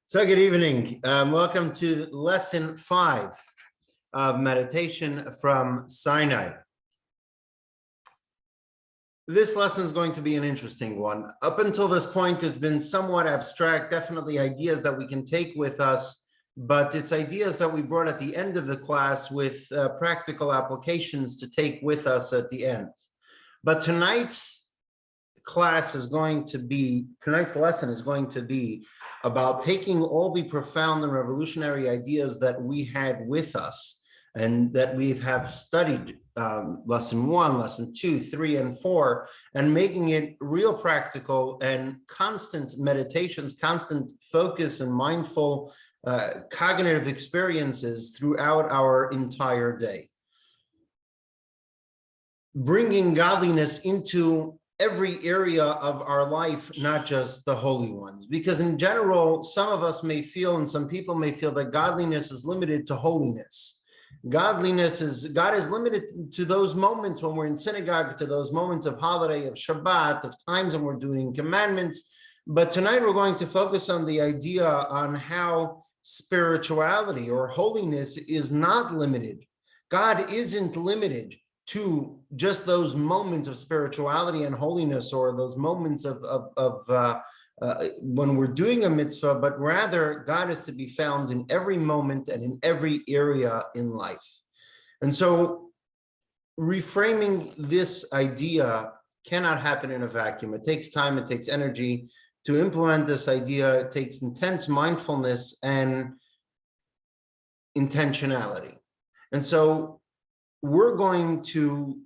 So good evening. Welcome to lesson 5 of meditation from Sinai. This lesson is going to be an interesting one. Up until this point, it's been somewhat abstract, definitely ideas that we can take with us, but it's ideas that we brought at the end of the class with practical applications to take with us at the end. But tonight's lesson is going to be about taking all the profound and revolutionary ideas that we had with us and that we have studied lesson 1, lesson 2, 3, and 4, and making it real practical and constant meditations, constant focus and mindful cognitive experiences throughout our entire day. Bringing godliness into every area of our life, not just the holy ones. Because in general, some of us may feel, and some people may feel, that godliness is limited to holiness. God is limited to those moments when we're in synagogue, to those moments of holiday, of Shabbat, of times when we're doing commandments. But tonight we're going to focus on the idea on how spirituality or holiness is not limited. God isn't limited to just those moments of spirituality and holiness, or those moments of when we're doing a mitzvah, but rather God is to be found in every moment and in every area in life. And so reframing this idea cannot happen in a vacuum. It takes time, it takes energy to implement this idea. It takes intense mindfulness and intentionality. And so we're going to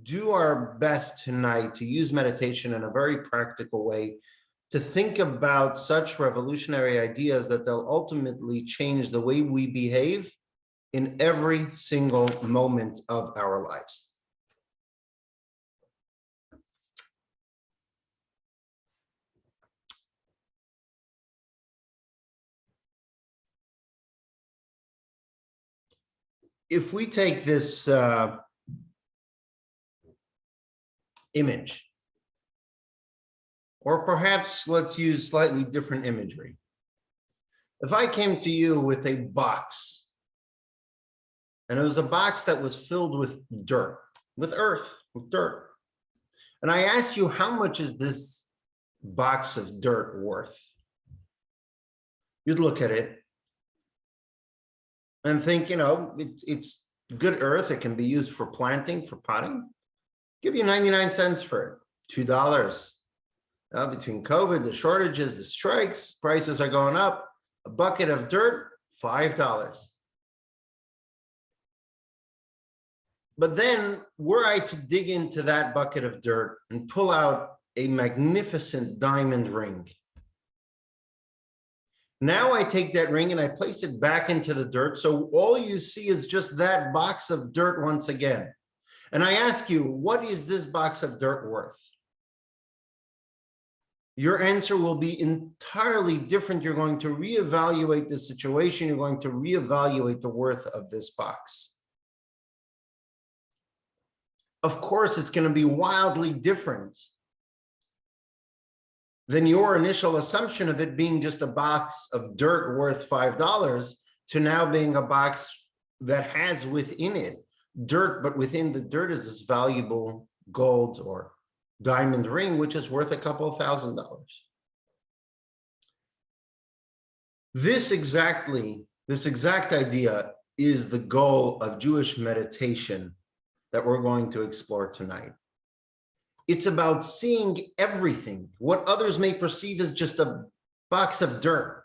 do our best tonight to use meditation in a very practical way to think about such revolutionary ideas that they'll ultimately change the way we behave in every single moment of our lives. If we take this image, or perhaps let's use slightly different imagery. If I came to you with a box, and it was a box that was filled with dirt, with earth, with dirt, and I asked you, how much is this box of dirt worth? You'd look at it and think, it's good earth. It can be used for planting, for potting. Give you 99 cents for it, $2. Between COVID, the shortages, the strikes, prices are going up. A bucket of dirt, $5. But then were I to dig into that bucket of dirt and pull out a magnificent diamond ring, now I take that ring and I place it back into the dirt. So all you see is just that box of dirt once again. And I ask you, what is this box of dirt worth? Your answer will be entirely different. You're going to reevaluate the situation. You're going to reevaluate the worth of this box. Of course, it's going to be wildly different than your initial assumption of it being just a box of dirt worth $5 to now being a box that has within it dirt, but within the dirt is this valuable gold or diamond ring, which is worth a couple of $1,000s. This exact idea is the goal of Jewish meditation that we're going to explore tonight. It's about seeing everything, what others may perceive as just a box of dirt,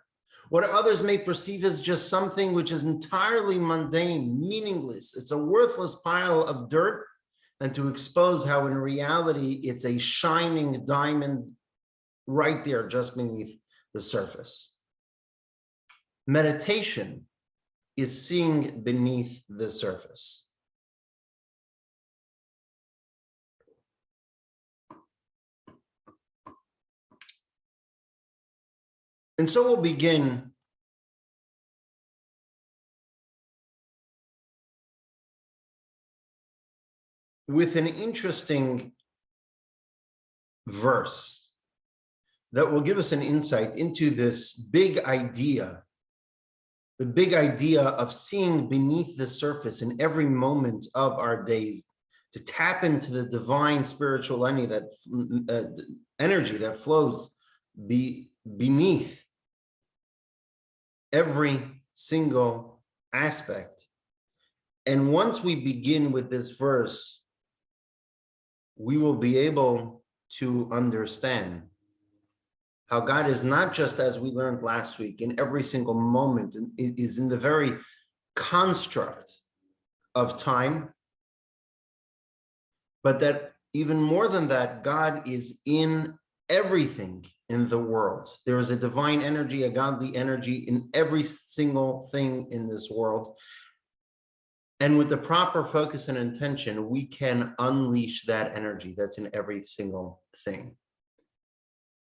what others may perceive as just something which is entirely mundane, meaningless. It's a worthless pile of dirt, and to expose how in reality it's a shining diamond right there just beneath the surface. Meditation is seeing beneath the surface. And so we'll begin with an interesting verse that will give us an insight into this big idea, the big idea of seeing beneath the surface in every moment of our days, to tap into the divine spiritual energy that flows beneath every single aspect. And once we begin with this verse, we will be able to understand how God is not just, as we learned last week, in every single moment, and it is in the very construct of time, but that even more than that, God is in everything in the world. There is a divine energy, a godly energy in every single thing in this world. And with the proper focus and intention, we can unleash that energy that's in every single thing.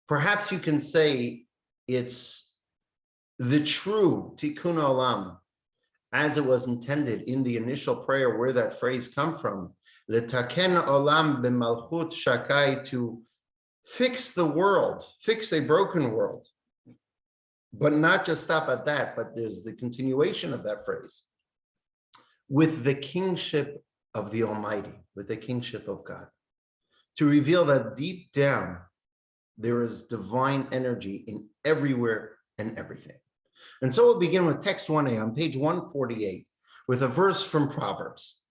Perhaps you can say it's the true tikkun olam, as it was intended in the initial prayer, where that phrase comes from, letaken olam b'malchut shakai, to fix the world, fix a broken world. But not just stop at that, but there's the continuation of that phrase, with the kingship of the Almighty, with the kingship of God, to reveal that deep down, there is divine energy in everywhere and everything. And so we'll begin with text 1a on page 148 with a verse from Proverbs.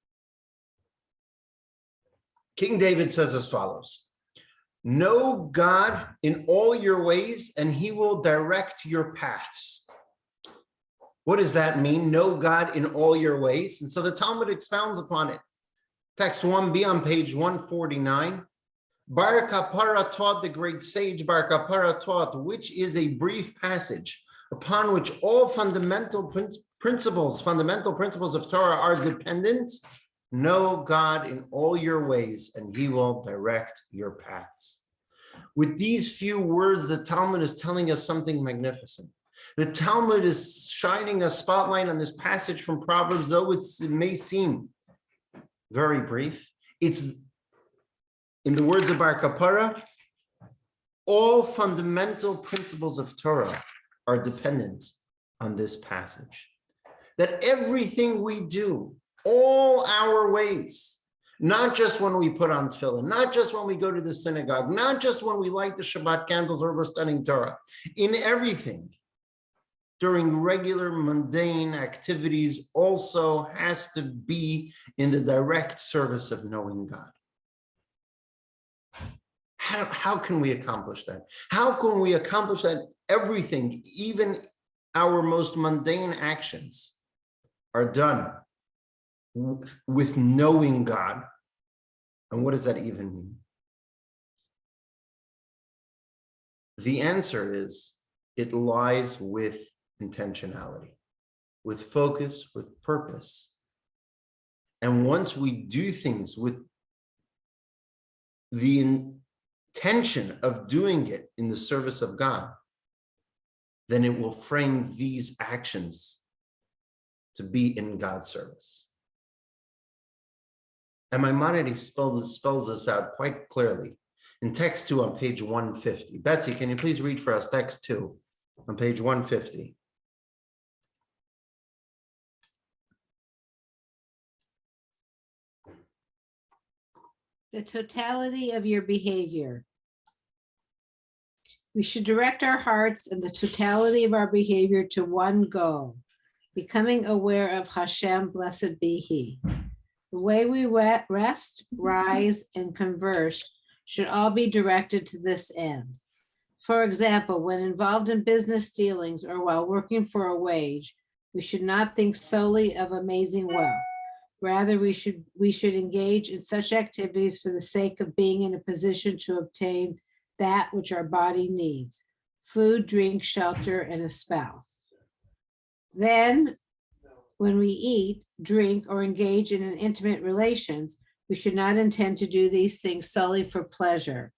King David says as follows: "Know God in all your ways, and he will direct your paths." What does that mean? Know God in all your ways. And so the Talmud expounds upon it. Text 1b on page 149. Bar Kapara taught, the great sage Bar Kapara taught, which is a brief passage upon which all fundamental principles of Torah are dependent. Know God in all your ways, and he will direct your paths. With these few words, the Talmud is telling us something magnificent. The Talmud is shining a spotlight on this passage from Proverbs, though it may seem very brief. It's, in the words of Bar Kapara, all fundamental principles of Torah are dependent on this passage. That everything we do, all our ways, not just when we put on tefillin, not just when we go to the synagogue, not just when we light the Shabbat candles or we're studying Torah, in everything, during regular mundane activities, also has to be in the direct service of knowing God. How can we accomplish that? How can we accomplish that? Everything, even our most mundane actions, are done with knowing God. And what does that even mean? The answer is, it lies with intentionality, with focus, with purpose. And once we do things with the intention of doing it in the service of God, then it will frame these actions to be in God's service. And Maimonides spells this out quite clearly in text 2 on page 150. Betsy, can you please read for us text 2 on page 150? The totality of your behavior. We should direct our hearts and the totality of our behavior to one goal, becoming aware of Hashem, blessed be He. The way we rest, rise, and converse should all be directed to this end. For example, when involved in business dealings or while working for a wage, we should not think solely of amazing wealth. Rather, we should engage in such activities for the sake of being in a position to obtain that which our body needs: food, drink, shelter, and a spouse. Then, when we eat, drink, or engage in an intimate relations, we should not intend to do these things solely for pleasure,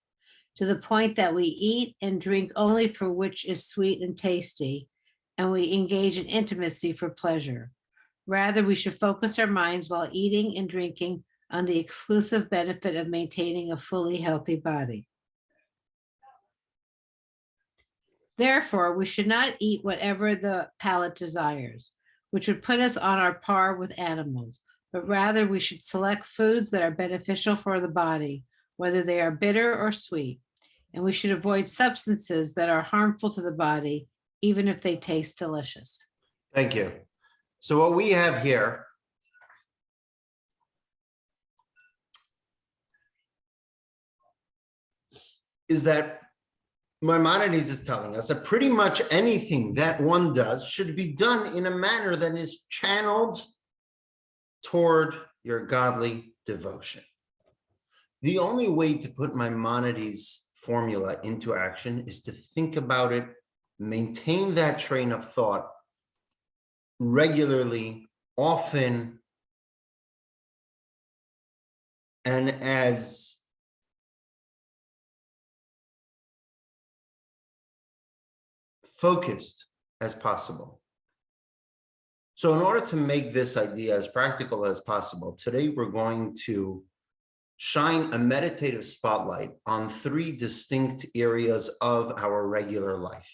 to the point that we eat and drink only for which is sweet and tasty, and we engage in intimacy for pleasure. Rather, we should focus our minds while eating and drinking on the exclusive benefit of maintaining a fully healthy body. Therefore, we should not eat whatever the palate desires, which would put us on our par with animals, but rather we should select foods that are beneficial for the body, whether they are bitter or sweet. And we should avoid substances that are harmful to the body, even if they taste delicious. Thank you. So what we have here is that Maimonides is telling us that pretty much anything that one does should be done in a manner that is channeled toward your godly devotion. The only way to put Maimonides' formula into action is to think about it, maintain that train of thought regularly, often, and as focused as possible. So in order to make this idea as practical as possible, today we're going to shine a meditative spotlight on 3 distinct areas of our regular life.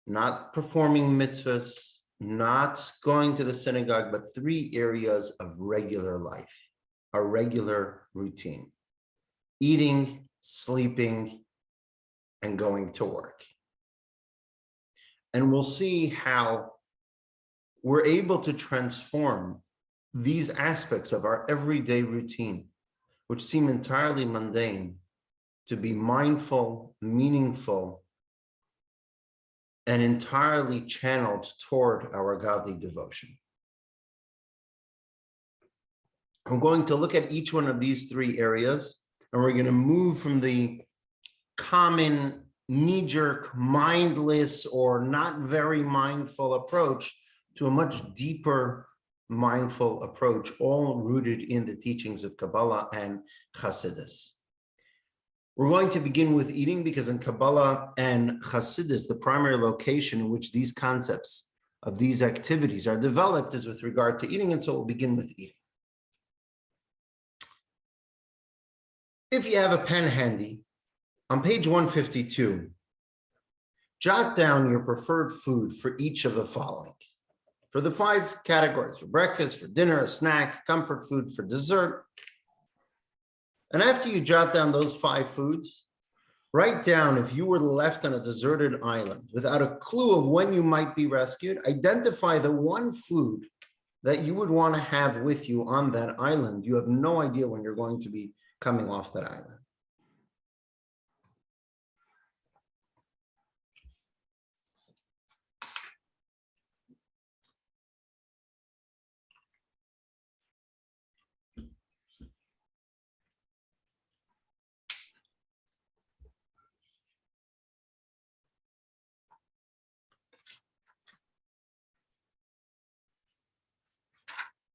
Not performing mitzvahs, not going to the synagogue, but 3 areas of regular life, a regular routine: eating, sleeping, and going to work. And we'll see how we're able to transform these aspects of our everyday routine, which seem entirely mundane, to be mindful, meaningful, and entirely channeled toward our godly devotion. I'm going to look at each one of these 3 areas, and we're going to move from the common knee-jerk, mindless, or not very mindful approach to a much deeper mindful approach, all rooted in the teachings of Kabbalah and Hasidus. We're going to begin with eating because in Kabbalah and Hasidus, the primary location in which these concepts of these activities are developed is with regard to eating, and so we'll begin with eating. If you have a pen handy, on page 152, jot down your preferred food for each of the following. For the 5 categories: for breakfast, for dinner, a snack, comfort food, for dessert. And after you jot down those 5 foods, write down, if you were left on a deserted island without a clue of when you might be rescued, identify the one food that you would want to have with you on that island. You have no idea when you're going to be coming off that island.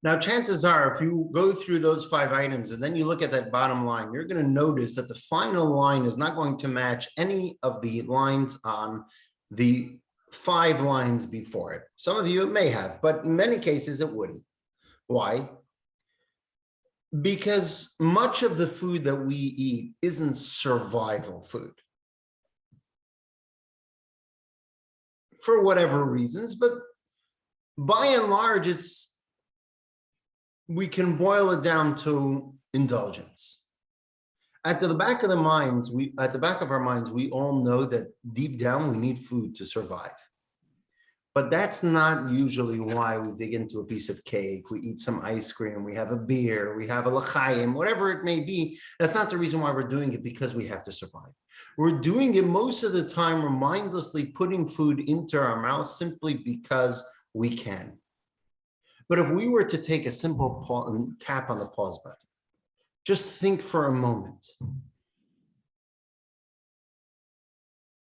Now, chances are, if you go through those 5 items and then you look at that bottom line, you're going to notice that the final line is not going to match any of the lines on the 5 lines before it. Some of you it may have, but in many cases it wouldn't. Why? Because much of the food that we eat isn't survival food. For whatever reasons, but by and large, we can boil it down to indulgence. At the back of our minds, we all know that deep down we need food to survive. But that's not usually why we dig into a piece of cake, we eat some ice cream, we have a beer, we have a l'chaim, whatever it may be. That's not the reason why we're doing it, because we have to survive. We're doing it most of the time, we're mindlessly putting food into our mouths simply because we can. But if we were to take a simple tap on the pause button, just think for a moment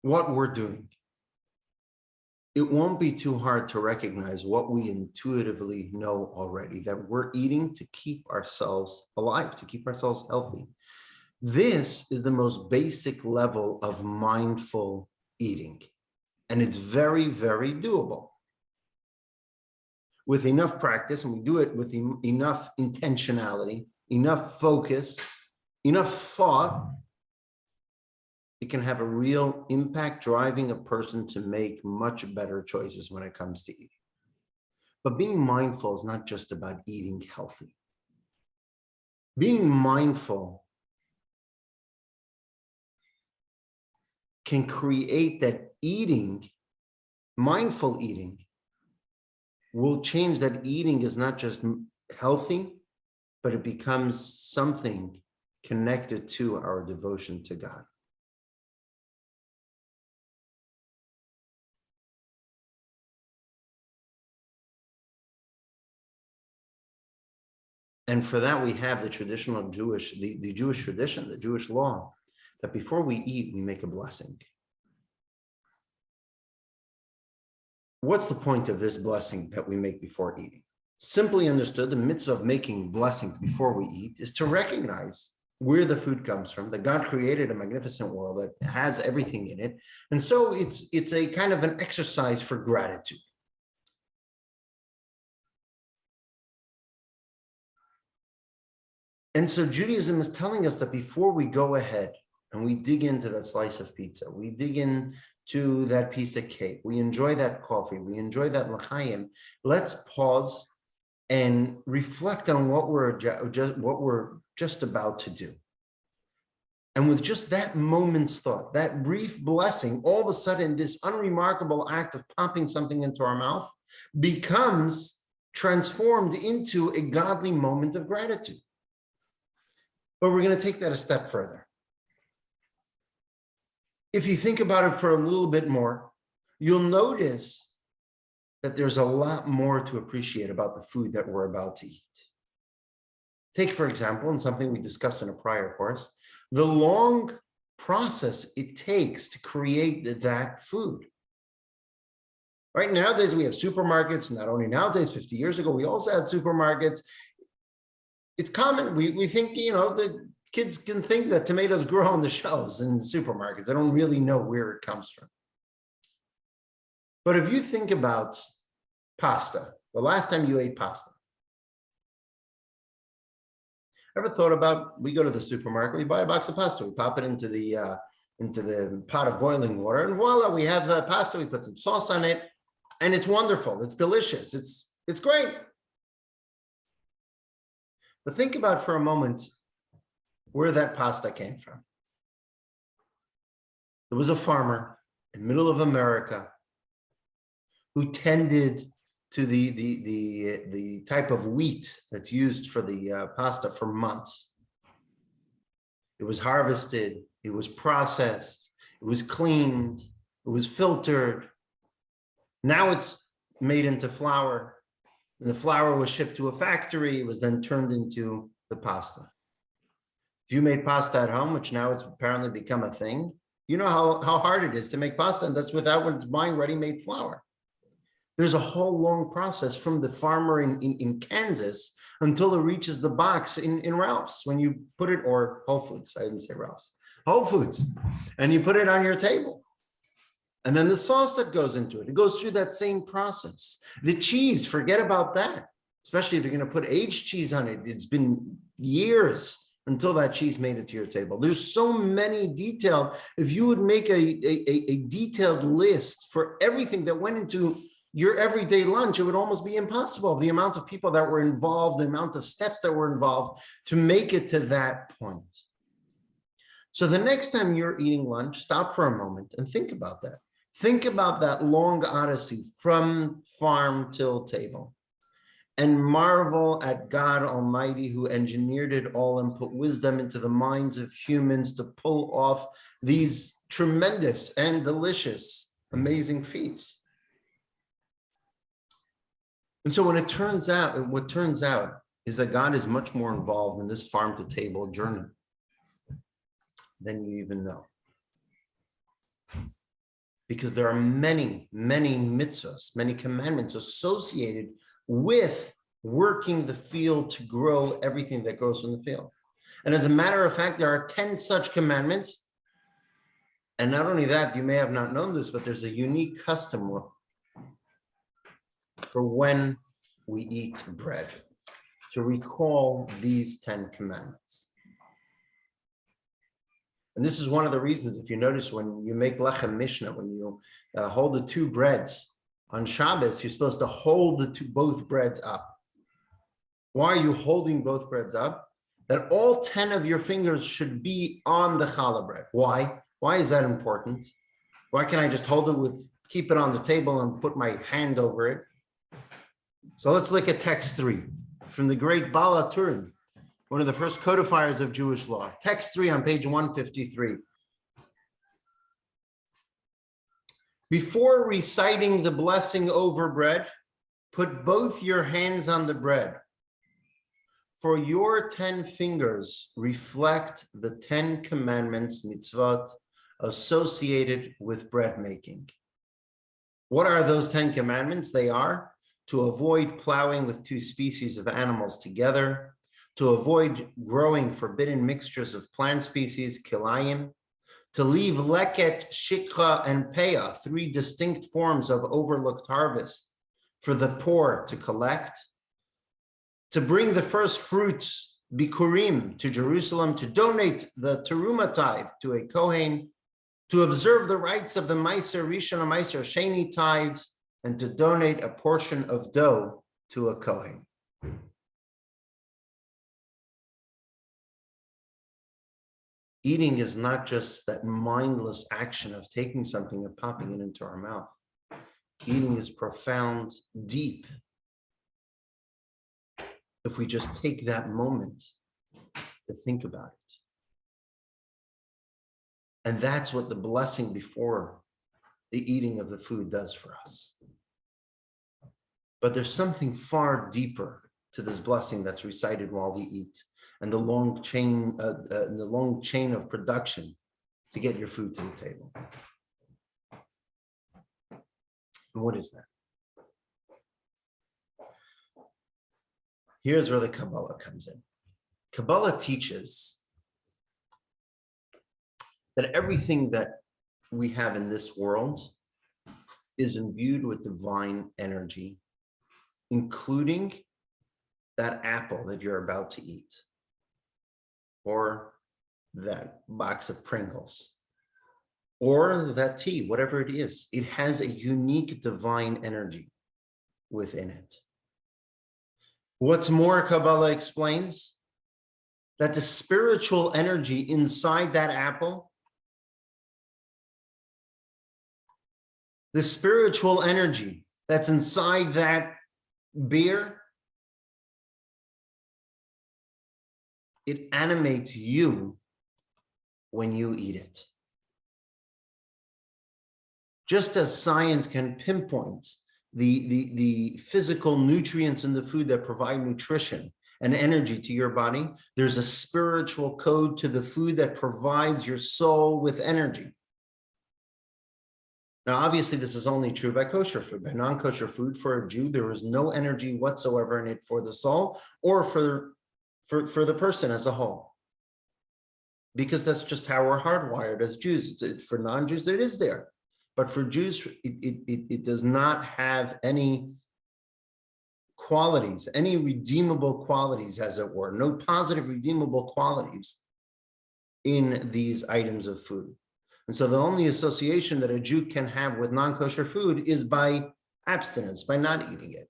what we're doing. It won't be too hard to recognize what we intuitively know already, that we're eating to keep ourselves alive, to keep ourselves healthy. This is the most basic level of mindful eating, and it's very, very doable. With enough practice, and we do it with enough intentionality, enough focus, enough thought, it can have a real impact, driving a person to make much better choices when it comes to eating. But being mindful is not just about eating healthy. Being mindful can create that eating, mindful eating, will change that eating is not just healthy, but it becomes something connected to our devotion to God. And for that, we have the traditional Jewish, the Jewish tradition, the Jewish law, that before we eat, we make a blessing. What's the point of this blessing that we make before eating? Simply understood, the mitzvah of making blessings before we eat is to recognize where the food comes from, that God created a magnificent world that has everything in it. And so it's a kind of an exercise for gratitude. And so Judaism is telling us that before we go ahead and we dig into that slice of pizza, we dig into that piece of cake, we enjoy that coffee, we enjoy that l'chaim, let's pause and reflect on what we're just about to do. And with just that moment's thought, that brief blessing, all of a sudden this unremarkable act of popping something into our mouth becomes transformed into a godly moment of gratitude. But we're going to take that a step further. If you think about it for a little bit more, you'll notice that there's a lot more to appreciate about the food that we're about to eat. Take, for example, and something we discussed in a prior course, the long process it takes to create that food. Right, nowadays we have supermarkets, not only nowadays, 50 years ago, we also had supermarkets. It's common, we think, the kids can think that tomatoes grow on the shelves in supermarkets. They don't really know where it comes from. But if you think about pasta, the last time you ate pasta, ever thought about, we go to the supermarket, we buy a box of pasta, we pop it into the pot of boiling water, and voila, we have the pasta, we put some sauce on it, and it's wonderful, it's delicious, it's great. But think about for a moment where that pasta came from. There was a farmer in the middle of America who tended to the type of wheat that's used for the pasta for months. It was harvested, it was processed, it was cleaned, it was filtered. Now it's made into flour. The flour was shipped to a factory. It was then turned into the pasta. If you made pasta at home, which now it's apparently become a thing, you know how hard it is to make pasta, and that's without buying ready-made flour. There's a whole long process from the farmer in Kansas until it reaches the box in Ralph's when you put it, or Whole Foods, I didn't say Ralph's, Whole Foods, and you put it on your table. And then the sauce that goes into it, it goes through that same process. The cheese, forget about that, especially if you're going to put aged cheese on it. It's been years until that cheese made it to your table. There's so many details. If you would make a detailed list for everything that went into your everyday lunch, it would almost be impossible. The amount of people that were involved, the amount of steps that were involved to make it to that point. So the next time you're eating lunch, stop for a moment and think about that. Think about that long odyssey from farm till table, and marvel at God Almighty who engineered it all and put wisdom into the minds of humans to pull off these tremendous and delicious, amazing feats. And so when it turns out, what turns out is that God is much more involved in this farm to table journey than you even know. Because there are many, many mitzvahs, many commandments associated with working the field to grow everything that grows from the field. And as a matter of fact, there are 10 such commandments. And not only that, you may have not known this, but there's a unique custom for when we eat bread to recall these 10 commandments. And this is one of the reasons, if you notice, when you make lechem mishnah, when you hold the two breads on Shabbos, you're supposed to hold both breads up. Why are you holding both breads up? That all 10 of your fingers should be on the challah bread. Why? Why is that important? Why can't I just hold it keep it on the table and put my hand over it? So let's look at text 3 from the great Baal HaTurim, one of the first codifiers of Jewish law. Text 3 on page 153. Before reciting the blessing over bread, put both your hands on the bread. For your 10 fingers reflect the 10 commandments, mitzvot, associated with bread making. What are those 10 commandments? They are to avoid plowing with two species of animals together, to avoid growing forbidden mixtures of plant species, kilayim, to leave leket, shikha, and peah, 3 distinct forms of overlooked harvest for the poor to collect, to bring the first fruits, bikurim, to Jerusalem, to donate the teruma tithe to a kohen, to observe the rites of the Meiser Rishon and Meiser Sheni tithes, and to donate a portion of dough to a kohen. Eating is not just that mindless action of taking something and popping it into our mouth. Eating is profound, deep. If we just take that moment to think about it. And that's what the blessing before the eating of the food does for us. But there's something far deeper to this blessing that's recited while we eat, and the long chain of production to get your food to the table. And what is that? Here's where the Kabbalah comes in. Kabbalah teaches that everything that we have in this world is imbued with divine energy, including that apple that you're about to eat, or that box of Pringles, or that tea, whatever it is. It has a unique divine energy within it. What's more, Kabbalah explains that the spiritual energy inside that apple, the spiritual energy that's inside that beer, it animates you when you eat it. Just as science can pinpoint the physical nutrients in the food that provide nutrition and energy to your body, there's a spiritual code to the food that provides your soul with energy. Now, obviously, this is only true by kosher food. By non-kosher food, for a Jew, there is no energy whatsoever in it for the soul or for the person as a whole. Because that's just how we're hardwired as Jews. For non-Jews, it is there. But for Jews, it does not have any qualities, any redeemable qualities, as it were, no positive redeemable qualities in these items of food. And so the only association that a Jew can have with non-kosher food is by abstinence, by not eating it.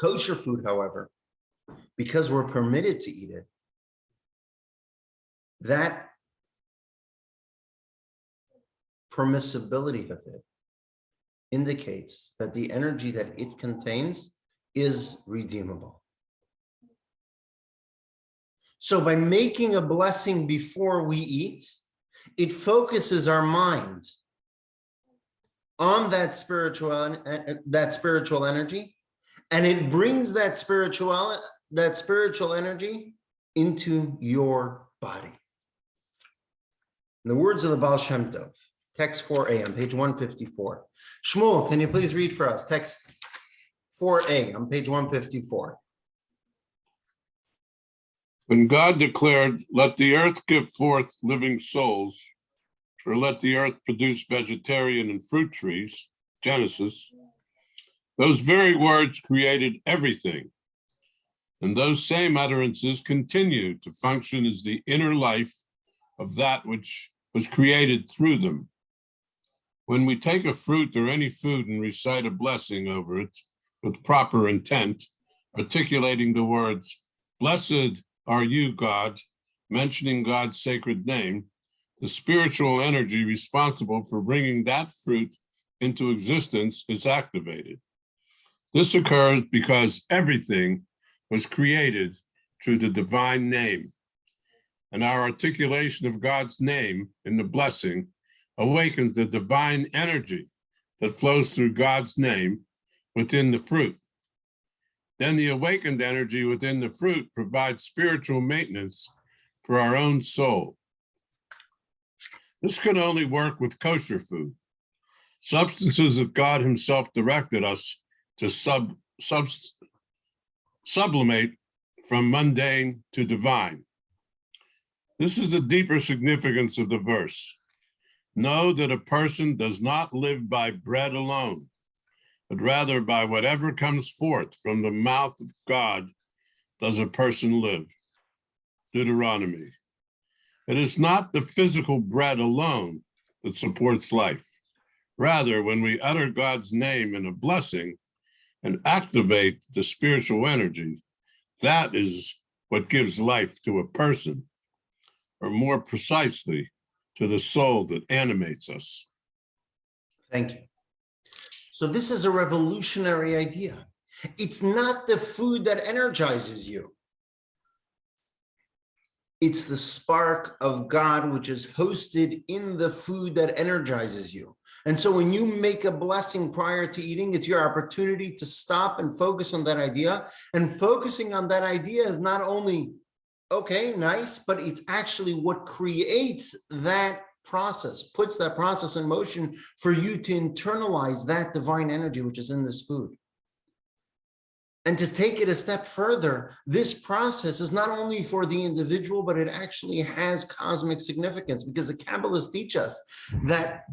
Kosher food, however, because we're permitted to eat it, that permissibility of it indicates that the energy that it contains is redeemable. So by making a blessing before we eat, it focuses our mind on that spiritual energy, and it brings that spiritual energy into your body. In the words of the Baal Shem Tov, text 4a on page 154. Shmuel, can you please read for us text 4a on page 154? When God declared, "Let the earth give forth living souls," or "Let the earth produce vegetarian and fruit trees," Genesis, those very words created everything. And those same utterances continue to function as the inner life of that which was created through them. When we take a fruit or any food and recite a blessing over it with proper intent, articulating the words, "Blessed are you, God," mentioning God's sacred name, the spiritual energy responsible for bringing that fruit into existence is activated. This occurs because everything was created through the divine name, and our articulation of God's name in the blessing awakens the divine energy that flows through God's name within the fruit. Then the awakened energy within the fruit provides spiritual maintenance for our own soul. This can only work with kosher food, substances that God himself directed us to sublimate from mundane to divine. This is the deeper significance of the verse. Know that a person does not live by bread alone, but rather by whatever comes forth from the mouth of God does a person live. Deuteronomy. It is not the physical bread alone that supports life. Rather, when we utter God's name in a blessing and activate the spiritual energy, that is what gives life to a person, or more precisely, to the soul that animates us. Thank you. So this is a revolutionary idea. It's not the food that energizes you. It's the spark of God, which is hosted in the food that energizes you. And so when you make a blessing prior to eating, it's your opportunity to stop and focus on that idea. And focusing on that idea is not only, okay, nice, but it's actually what creates that process, puts that process in motion for you to internalize that divine energy, which is in this food. And to take it a step further, this process is not only for the individual, but it actually has cosmic significance, because the Kabbalists teach us that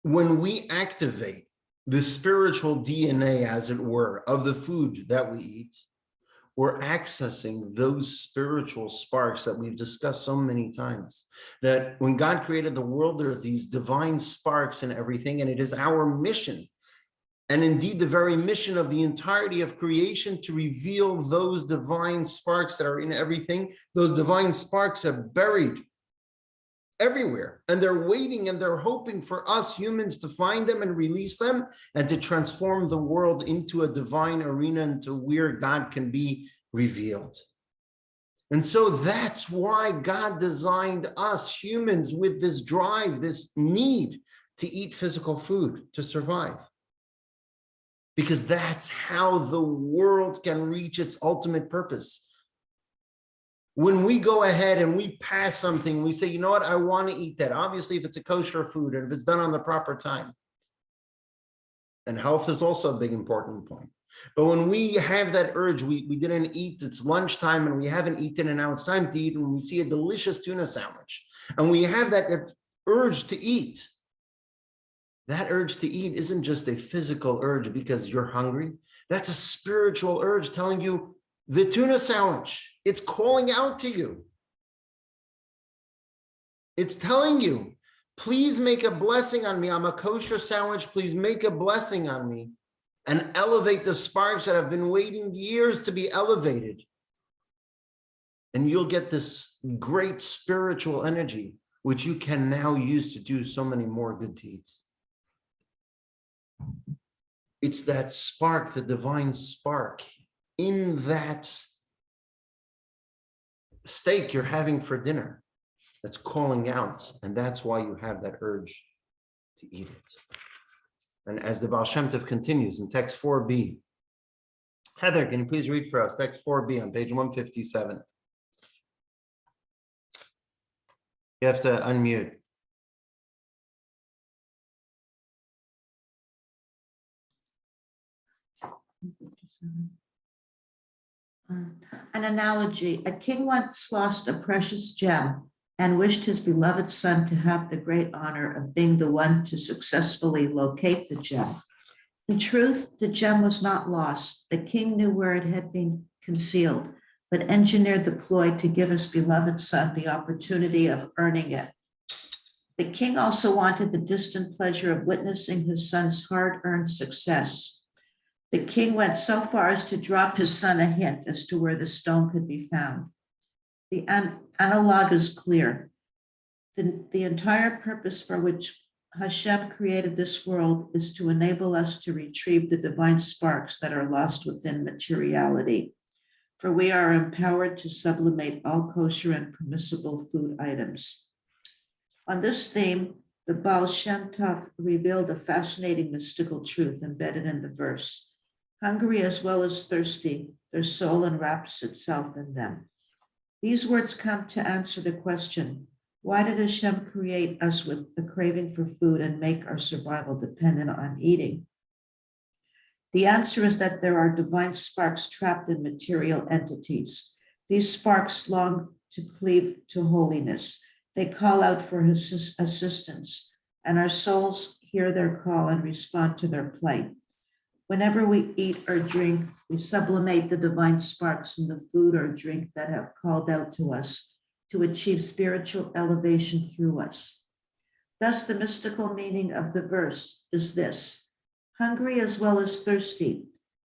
when we activate the spiritual DNA, as it were, of the food that we eat, we're accessing those spiritual sparks that we've discussed so many times. That when God created the world, there are these divine sparks in everything, and it is our mission, and indeed the very mission of the entirety of creation, to reveal those divine sparks that are in everything. Those divine sparks are buried everywhere, and they're waiting and they're hoping for us humans to find them and release them, and to transform the world into a divine arena, into where God can be revealed. And so that's why God designed us humans with this drive, this need to eat physical food to survive. Because that's how the world can reach its ultimate purpose. When we go ahead and we pass something, we say, you know what, I want to eat that. Obviously, if it's a kosher food and if it's done on the proper time. And health is also a big important point. But when we have that urge, we didn't eat, it's lunchtime and we haven't eaten and now it's time to eat, and we see a delicious tuna sandwich and we have that urge to eat. That urge to eat isn't just a physical urge because you're hungry. That's a spiritual urge telling you, the tuna sandwich, it's calling out to you. It's telling you, please make a blessing on me. I'm a kosher sandwich. Please make a blessing on me and elevate the sparks that have been waiting years to be elevated. And you'll get this great spiritual energy, which you can now use to do so many more good deeds. It's that spark, the divine spark, in that steak you're having for dinner that's calling out, and that's why you have that urge to eat it. And as the Baal Shem Tov continues in text 4b, Heather, can you please read for us text 4b on page 157? You have to unmute. An analogy: a king once lost a precious gem and wished his beloved son to have the great honor of being the one to successfully locate the gem. In truth, the gem was not lost. The king knew where it had been concealed, but engineered the ploy to give his beloved son the opportunity of earning it. The king also wanted the distant pleasure of witnessing his son's hard-earned success. The king went so far as to drop his son a hint as to where the stone could be found. The analog is clear. The entire purpose for which Hashem created this world is to enable us to retrieve the divine sparks that are lost within materiality. For we are empowered to sublimate all kosher and permissible food items. On this theme, the Baal Shem Tov revealed a fascinating mystical truth embedded in the verse. Hungry as well as thirsty, their soul enwraps itself in them. These words come to answer the question, why did Hashem create us with a craving for food and make our survival dependent on eating? The answer is that there are divine sparks trapped in material entities. These sparks long to cleave to holiness. They call out for his assistance, and our souls hear their call and respond to their plight. Whenever we eat or drink, we sublimate the divine sparks in the food or drink that have called out to us to achieve spiritual elevation through us. Thus, the mystical meaning of the verse is this: hungry as well as thirsty.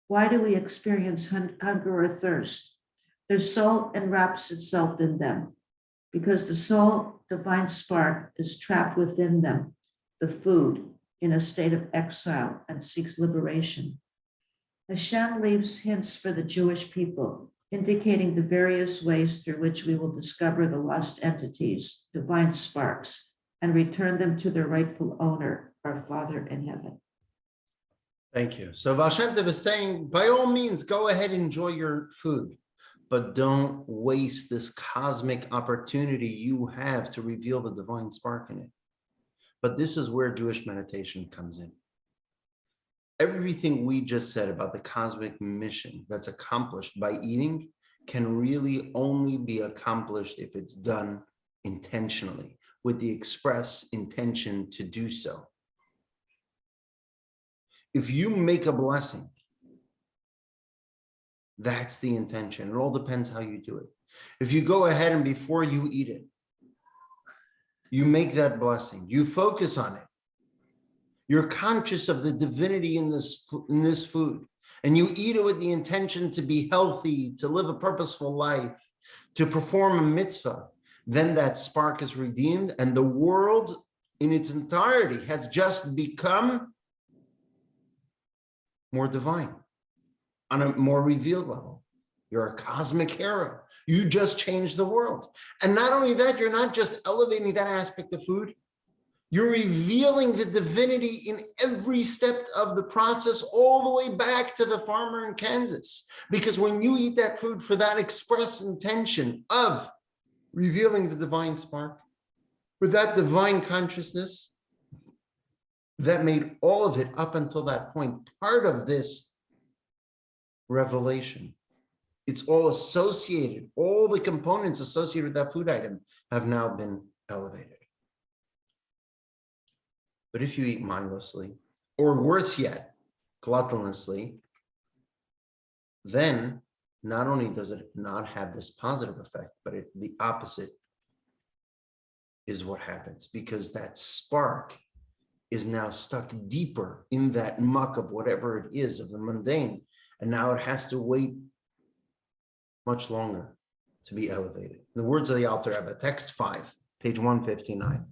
Why do we experience hunger or thirst? Their soul enwraps itself in them, because the soul divine spark is trapped within them, the food, in a state of exile and seeks liberation. Hashem leaves hints for the Jewish people, indicating the various ways through which we will discover the lost entities, divine sparks, and return them to their rightful owner, our Father in heaven. Thank you. So Baal Shem Tov is saying, by all means, go ahead and enjoy your food, but don't waste this cosmic opportunity you have to reveal the divine spark in it. But this is where Jewish meditation comes in. Everything we just said about the cosmic mission that's accomplished by eating can really only be accomplished if it's done intentionally, with the express intention to do so. If you make a blessing, that's the intention. It all depends how you do it. If you go ahead and before you eat it, you make that blessing, you focus on it, you're conscious of the divinity in this food, and you eat it with the intention to be healthy, to live a purposeful life, to perform a mitzvah, then that spark is redeemed, and the world in its entirety has just become more divine, on a more revealed level. You're a cosmic hero. You just changed the world. And not only that, you're not just elevating that aspect of food, you're revealing the divinity in every step of the process, all the way back to the farmer in Kansas. Because when you eat that food for that express intention of revealing the divine spark, with that divine consciousness, that made all of it up until that point part of this revelation. It's all associated, all the components associated with that food item have now been elevated. But if you eat mindlessly, or worse yet, gluttonously, then not only does it not have this positive effect, but the opposite is what happens, because that spark is now stuck deeper in that muck of whatever it is of the mundane, and now it has to wait much longer to be elevated. In the words of the Alter Rebbe, text 5, page 159.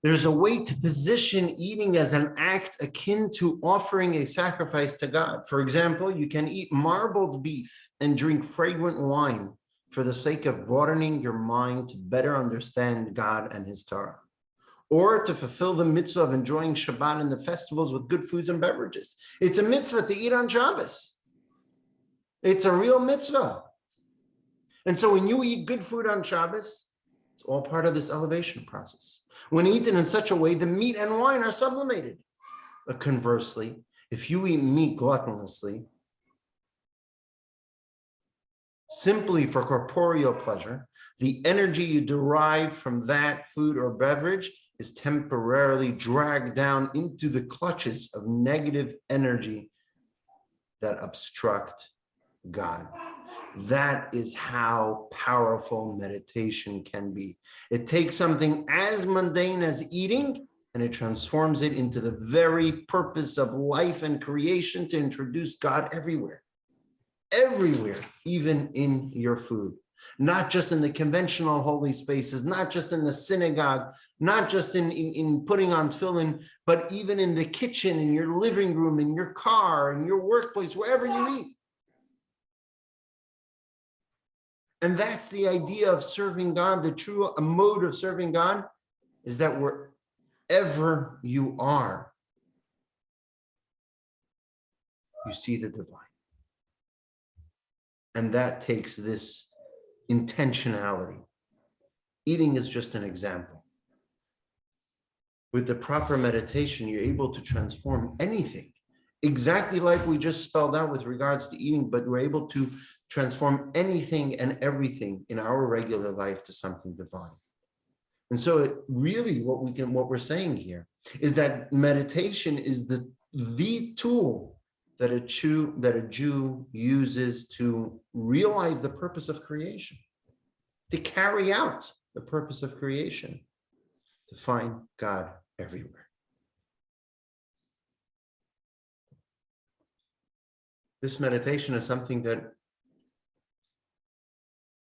There's a way to position eating as an act akin to offering a sacrifice to God. For example, you can eat marbled beef and drink fragrant wine for the sake of broadening your mind to better understand God and his Torah, or to fulfill the mitzvah of enjoying Shabbat and the festivals with good foods and beverages. It's a mitzvah to eat on Shabbos. It's a real mitzvah. And so when you eat good food on Shabbos, it's all part of this elevation process. When eaten in such a way, the meat and wine are sublimated. But conversely, if you eat meat gluttonously, simply for corporeal pleasure, the energy you derive from that food or beverage is temporarily dragged down into the clutches of negative energy that obstruct God. That is how powerful meditation can be. It takes something as mundane as eating and it transforms it into the very purpose of life and creation to introduce God everywhere. Everywhere, even in your food. Not just in the conventional holy spaces, not just in the synagogue, not just in putting on tefillin, but even in the kitchen, in your living room, in your car, in your workplace, wherever you eat. And that's the idea of serving God. The true mode of serving God is that wherever you are, you see the divine. And that takes this intentionality. Eating is just an example. With the proper meditation, you're able to transform anything, exactly like we just spelled out with regards to eating, but we're able to transform anything and everything in our regular life to something divine. And so it really what we're saying here is that meditation is the tool that a Jew uses to realize the purpose of creation, to carry out the purpose of creation, to find God everywhere. This meditation is something that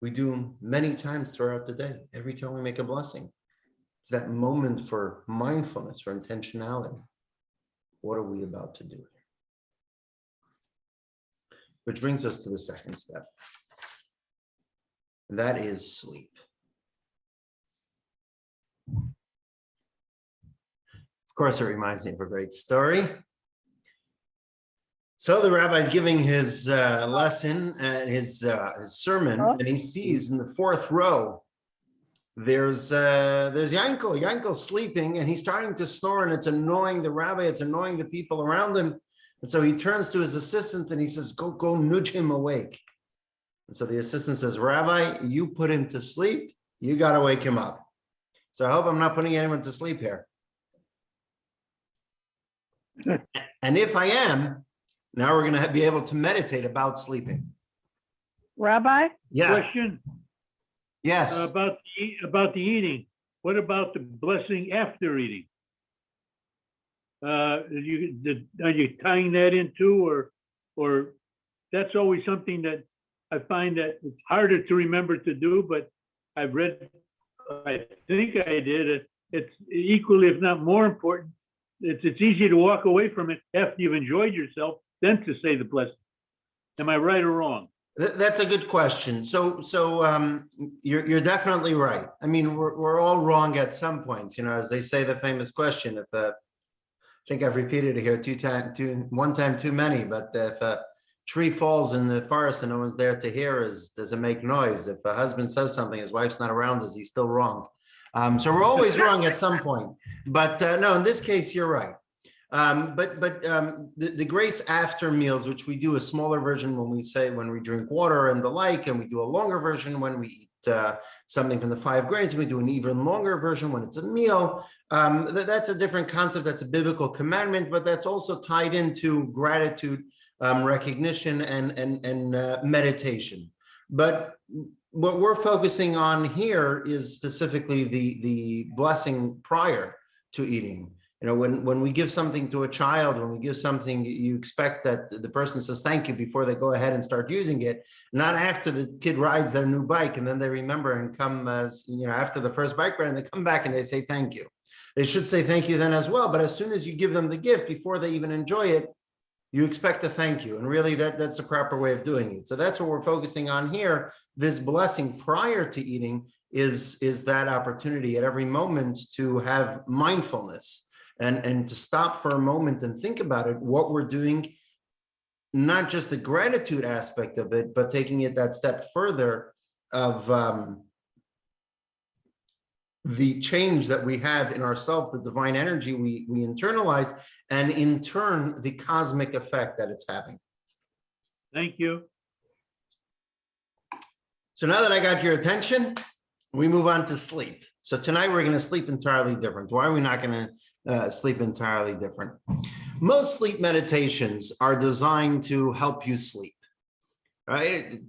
we do many times throughout the day, every time we make a blessing. It's that moment for mindfulness, for intentionality. What are we about to do here? Which brings us to the second step, and that is sleep. Of course, it reminds me of a great story. So the rabbi's giving his lesson and his sermon, and he sees in the fourth row, there's Yankel. Yankel's sleeping, and he's starting to snore, and it's annoying the rabbi. It's annoying the people around him. And so he turns to his assistant and he says, go nudge him awake. And so the assistant says, Rabbi, you put him to sleep. You got to wake him up. So I hope I'm not putting anyone to sleep here. And if I am, now we're going to be able to meditate about sleeping. Rabbi? Yeah. Question Yes. about the eating. What about the blessing after eating? Are you tying that into, or that's always something that I find that it's harder to remember to do, but I've read, I think I did it. It's equally, if not more important. It's easy to walk away from it after you've enjoyed yourself than to say the blessing. Am I right or wrong? That's a good question. So you're definitely right. I mean, we're all wrong at some points, as they say, the famous question, if I think I've repeated it here one time too many, but if a tree falls in the forest and no one's there to hear, does it make noise? If a husband says something, his wife's not around, is he still wrong? So we're always wrong at some point, but no, in this case, you're right. But the grace after meals, which we do a smaller version when we drink water and the like, and we do a longer version when we eat something from the 5 grains, we do an even longer version when it's a meal. That's a different concept. That's a biblical commandment, but that's also tied into gratitude, recognition, and meditation. But what we're focusing on here is specifically the blessing prior to eating. When we give something to a child, when we give something, you expect that the person says thank you before they go ahead and start using it, not after the kid rides their new bike and then they remember and come after the first bike ride and they come back and they say thank you. They should say thank you then as well, but as soon as you give them the gift, before they even enjoy it, you expect a thank you. And really that's the proper way of doing it. So that's what we're focusing on here. This blessing prior to eating is that opportunity at every moment to have mindfulness. And to stop for a moment and think about it, what we're doing, not just the gratitude aspect of it, but taking it that step further of the change that we have in ourselves, the divine energy we internalize, and in turn, the cosmic effect that it's having. Thank you. So now that I got your attention, we move on to sleep. So tonight we're going to sleep entirely different. Why are we not going to sleep entirely different? Most sleep meditations are designed to help you sleep. right?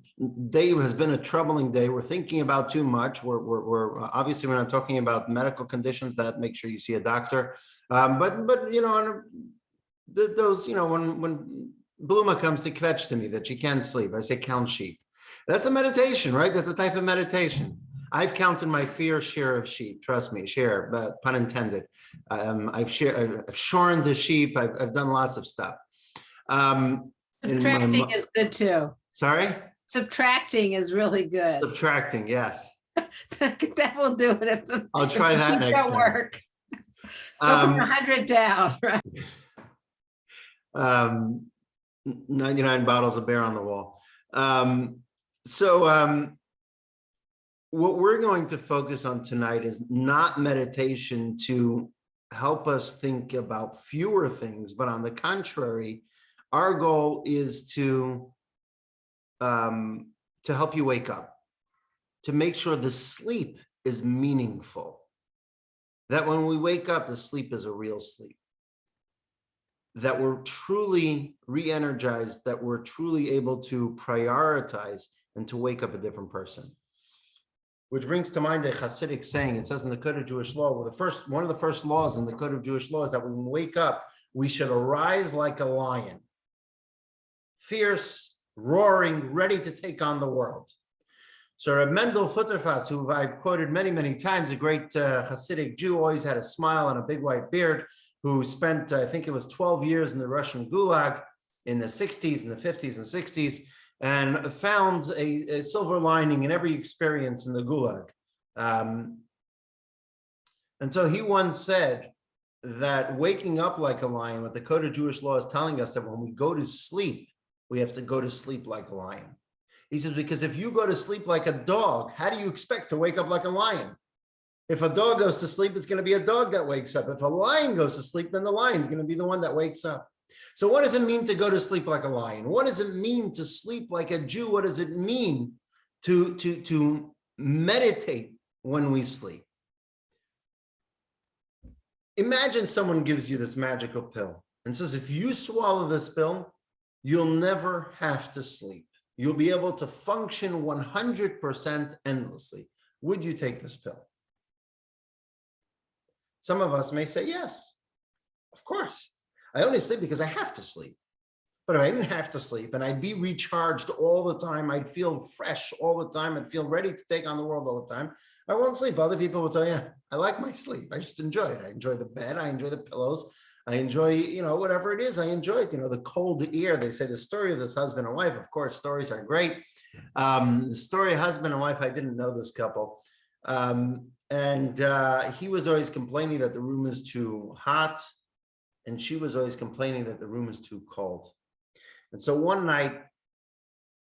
Day has been a troubling day. We're thinking about too much. We're obviously we're not talking about medical conditions that make sure you see a doctor. But you know, those, you know, when Bluma comes to kvetch to me that she can't sleep, I say count sheep. That's a meditation, right? That's a type of meditation. I've counted my fair share of sheep. Trust me, share, but pun intended. I've shorn the sheep. I've done lots of stuff. Subtracting is good too. Sorry? Subtracting is really good. Subtracting, yes. That will do it. I'll try that next time. Work. Go from 100 down, right? 99 bottles of beer on the wall. What we're going to focus on tonight is not meditation to help us think about fewer things, but on the contrary, our goal is to help you wake up, to make sure the sleep is meaningful, that when we wake up, the sleep is a real sleep, that we're truly re-energized, that we're truly able to prioritize and to wake up a different person. Which brings to mind a Hasidic saying. It says in the Code of Jewish Law, well, one of the first laws in the Code of Jewish Law is that when we wake up, we should arise like a lion, fierce, roaring, ready to take on the world. So Reb Mendel Futterfass, who I've quoted many, many times, a great Hasidic Jew, always had a smile and a big white beard, who spent, I think it was 12 years in the Russian Gulag in the 60s and the 50s and 60s, and found a silver lining in every experience in the Gulag. And so he once said that waking up like a lion, what the Code of Jewish Law is telling us, that when we go to sleep, we have to go to sleep like a lion. He says, because if you go to sleep like a dog, how do you expect to wake up like a lion? If a dog goes to sleep, it's going to be a dog that wakes up. If a lion goes to sleep, then the lion's going to be the one that wakes up. So what does it mean to go to sleep like a lion? What does it mean to sleep like a Jew? What does it mean to meditate when we sleep? Imagine someone gives you this magical pill and says, if you swallow this pill, you'll never have to sleep. You'll be able to function 100% endlessly. Would you take this pill? Some of us may say, yes, of course. I only sleep because I have to sleep. But if I didn't have to sleep and I'd be recharged all the time, I'd feel fresh all the time, I'd feel ready to take on the world all the time, I won't sleep. Other people will tell you, I like my sleep. I just enjoy it. I enjoy the bed. I enjoy the pillows. I enjoy, you know, whatever it is, I enjoy it. You know, the cold air. They say the story of this husband and wife. Of course, stories are great. The story of husband and wife, I didn't know this couple. He was always complaining that the room is too hot. And she was always complaining that the room is too cold. And so one night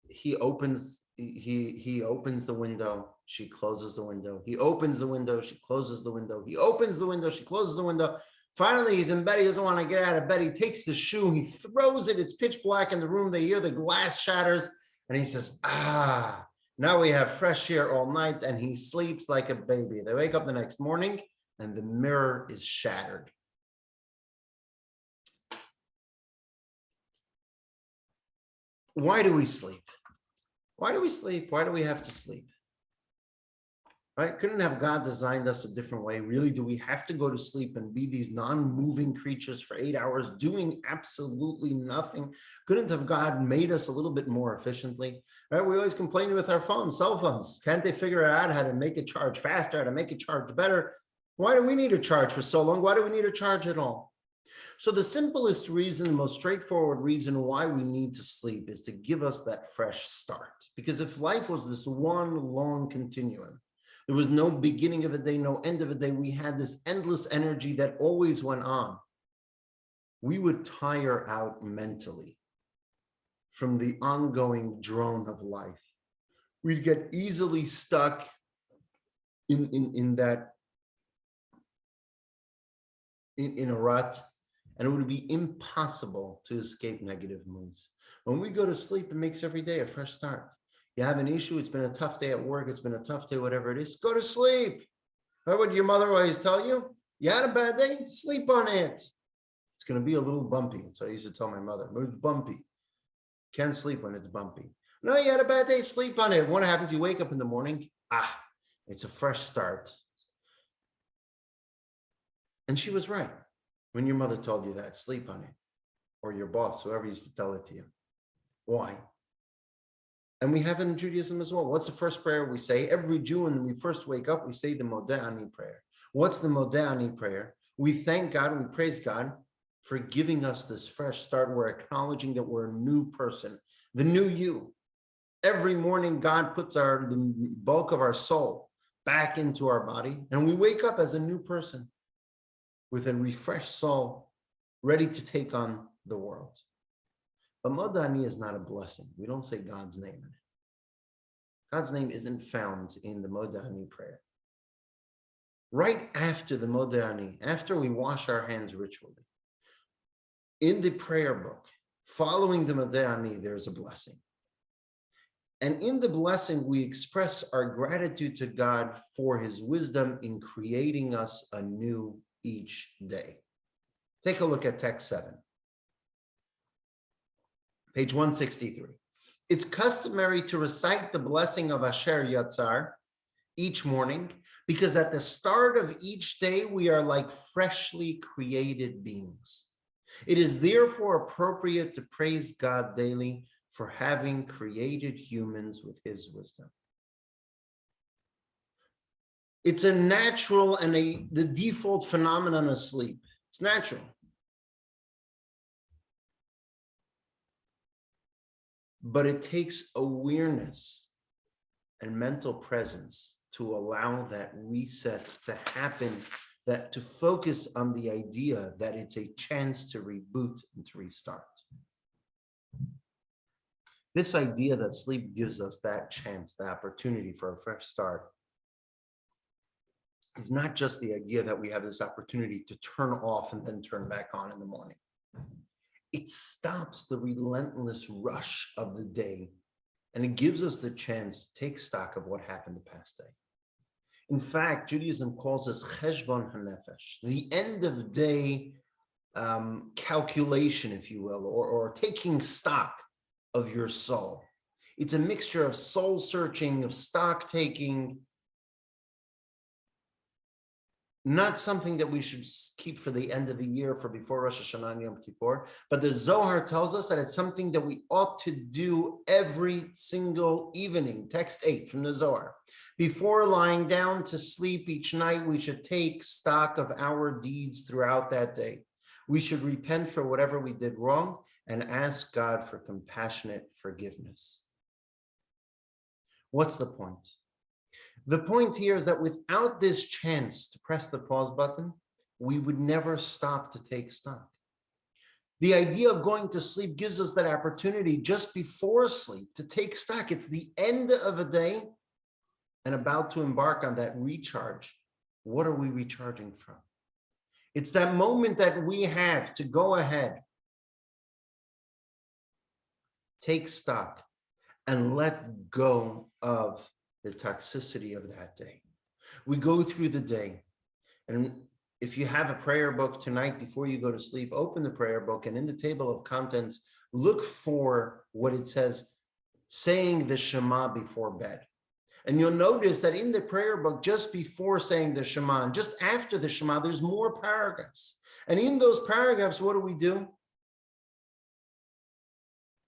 he opens the window, she closes the window. He opens the window, she closes the window. He opens the window, she closes the window. Finally, he's in bed. He doesn't want to get out of bed. He takes the shoe, he throws it. It's pitch black in the room. They hear the glass shatters. And he says, now we have fresh air all night. And he sleeps like a baby. They wake up the next morning and the mirror is shattered. Why do we sleep? Why do we sleep? Why do we have to sleep? Right? Couldn't have God designed us a different way? Really, do we have to go to sleep and be these non-moving creatures for 8 hours doing absolutely nothing? Couldn't have God made us a little bit more efficiently? Right? We always complain with our phones, cell phones. Can't they figure out how to make it charge faster, how to make it charge better? Why do we need a charge for so long? Why do we need a charge at all? So the simplest reason, the most straightforward reason why we need to sleep is to give us that fresh start. Because if life was this one long continuum, there was no beginning of a day, no end of a day, we had this endless energy that always went on, we would tire out mentally from the ongoing drone of life. We'd get easily stuck in a rut. And it would be impossible to escape negative moods. When we go to sleep, it makes every day a fresh start. You have an issue, it's been a tough day at work, it's been a tough day, whatever it is, go to sleep. What would your mother always tell you? You had a bad day, sleep on it. It's going to be a little bumpy. So I used to tell my mother, it's bumpy. Can't sleep when it's bumpy. No, you had a bad day, sleep on it. What happens? You wake up in the morning, it's a fresh start. And she was right when your mother told you that, sleep on it, or your boss, whoever used to tell it to you. Why? And we have it in Judaism as well. What's the first prayer we say? Every Jew, when we first wake up, we say the Modeh prayer. What's the Modeh prayer? We thank God, we praise God for giving us this fresh start. We're acknowledging that we're a new person, the new you. Every morning, God puts the bulk of our soul back into our body, and we wake up as a new person with a refreshed soul, ready to take on the world. But Modeh is not a blessing. We don't say God's name in it. God's name isn't found in the Modeh prayer. Right after the Modeh, after we wash our hands ritually, in the prayer book, following the Modeh, there's a blessing. And in the blessing, we express our gratitude to God for his wisdom in creating us anew each day. Take a look at text 7. Page 163. It's customary to recite the blessing of Asher Yatzar each morning, because at the start of each day, we are like freshly created beings. It is therefore appropriate to praise God daily for having created humans with his wisdom. It's a natural and the default phenomenon of sleep. It's natural. But it takes awareness and mental presence to allow that reset to happen, that to focus on the idea that it's a chance to reboot and to restart. This idea that sleep gives us that chance, the opportunity for a fresh start, is not just the idea that we have this opportunity to turn off and then turn back on in the morning. It stops the relentless rush of the day, and it gives us the chance to take stock of what happened the past day. In fact, Judaism calls this cheshbon hanefesh, the end of day calculation, if you will, or taking stock of your soul. It's a mixture of soul searching, of stock taking, not something that we should keep for the end of the year, for before Rosh Hashanah and Yom Kippur, but the Zohar tells us that it's something that we ought to do every single evening. Text 8 from the Zohar. Before lying down to sleep each night, we should take stock of our deeds throughout that day. We should repent for whatever we did wrong and ask God for compassionate forgiveness. What's the point? The point here is that without this chance to press the pause button, we would never stop to take stock. The idea of going to sleep gives us that opportunity just before sleep to take stock. It's the end of a day and about to embark on that recharge. What are we recharging from? It's that moment that we have to go ahead, take stock, and let go of the toxicity of that day. We go through the day, and if you have a prayer book tonight before you go to sleep, open the prayer book, and in the table of contents, look for what it says, saying the Shema before bed. And you'll notice that in the prayer book, just before saying the Shema, and just after the Shema, there's more paragraphs. And in those paragraphs, what do?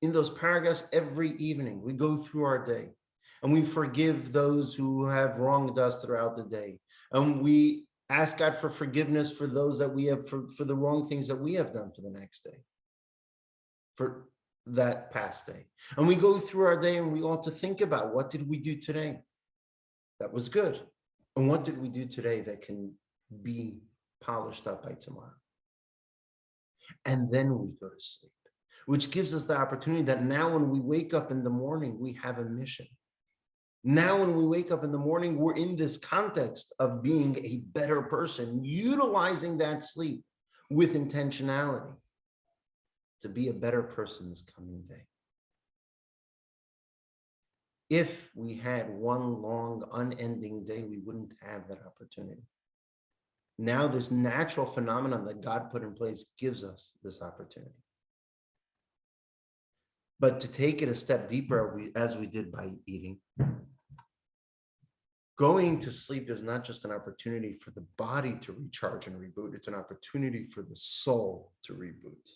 In those paragraphs, every evening, we go through our day, and we forgive those who have wronged us throughout the day. And we ask God for forgiveness for those that we have, for the wrong things that we have done for the next day, for that past day. And we go through our day, and we ought to think about, what did we do today that was good? And what did we do today that can be polished up by tomorrow? And then we go to sleep, which gives us the opportunity that now when we wake up in the morning, we have a mission. Now, when we wake up in the morning, we're in this context of being a better person, utilizing that sleep with intentionality to be a better person this coming day. If we had one long, unending day, we wouldn't have that opportunity. Now, this natural phenomenon that God put in place gives us this opportunity. But to take it a step deeper, as we did by eating, going to sleep is not just an opportunity for the body to recharge and reboot, it's an opportunity for the soul to reboot.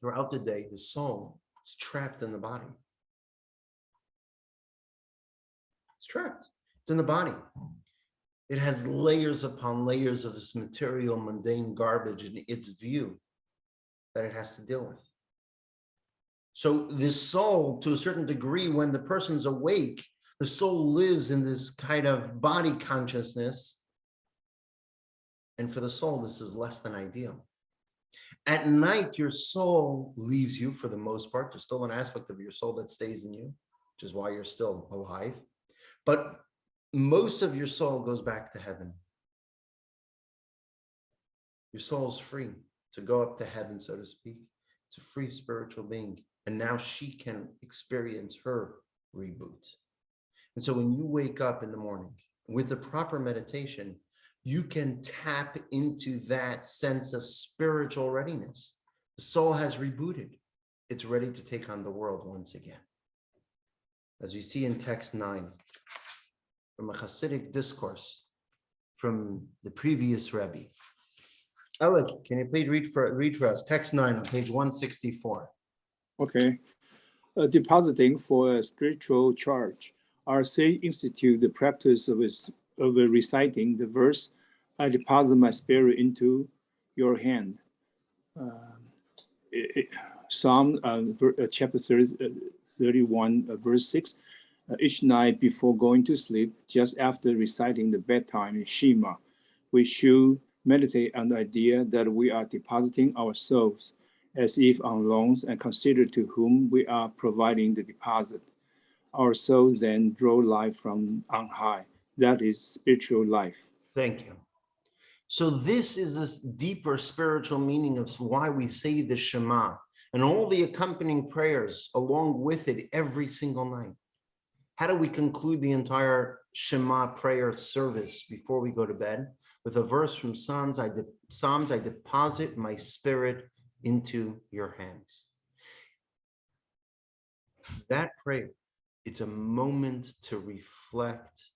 Throughout the day, the soul is trapped in the body. It's trapped. It's in the body. It has layers upon layers of this material, mundane garbage in its view that it has to deal with. So this soul, to a certain degree, when the person's awake, the soul lives in this kind of body consciousness. And for the soul, this is less than ideal. At night, your soul leaves you for the most part. There's still an aspect of your soul that stays in you, which is why you're still alive. But most of your soul goes back to heaven. Your soul is free to go up to heaven, so to speak. It's a free spiritual being. And now she can experience her reboot. And so when you wake up in the morning with the proper meditation, you can tap into that sense of spiritual readiness. The soul has rebooted. It's ready to take on the world once again. As we see in text 9, from a Hasidic discourse from the previous Rebbe. Alec, can you please read for us? Text 9 on page 164. Okay. Depositing for a spiritual charge. Our sage institute the practice of reciting the verse, I deposit my spirit into your hand. Psalm chapter 31, verse 6. Each night before going to sleep, just after reciting the bedtime Shema, we should meditate on the idea that we are depositing our souls as if on loans and consider to whom we are providing the deposit. Our souls then draw life from on high. That is spiritual life. Thank you. So this is this deeper spiritual meaning of why we say the Shema and all the accompanying prayers along with it every single night. How do we conclude the entire Shema prayer service before we go to bed? With a verse from Psalms, I deposit my spirit into your hands. That prayer, it's a moment to reflect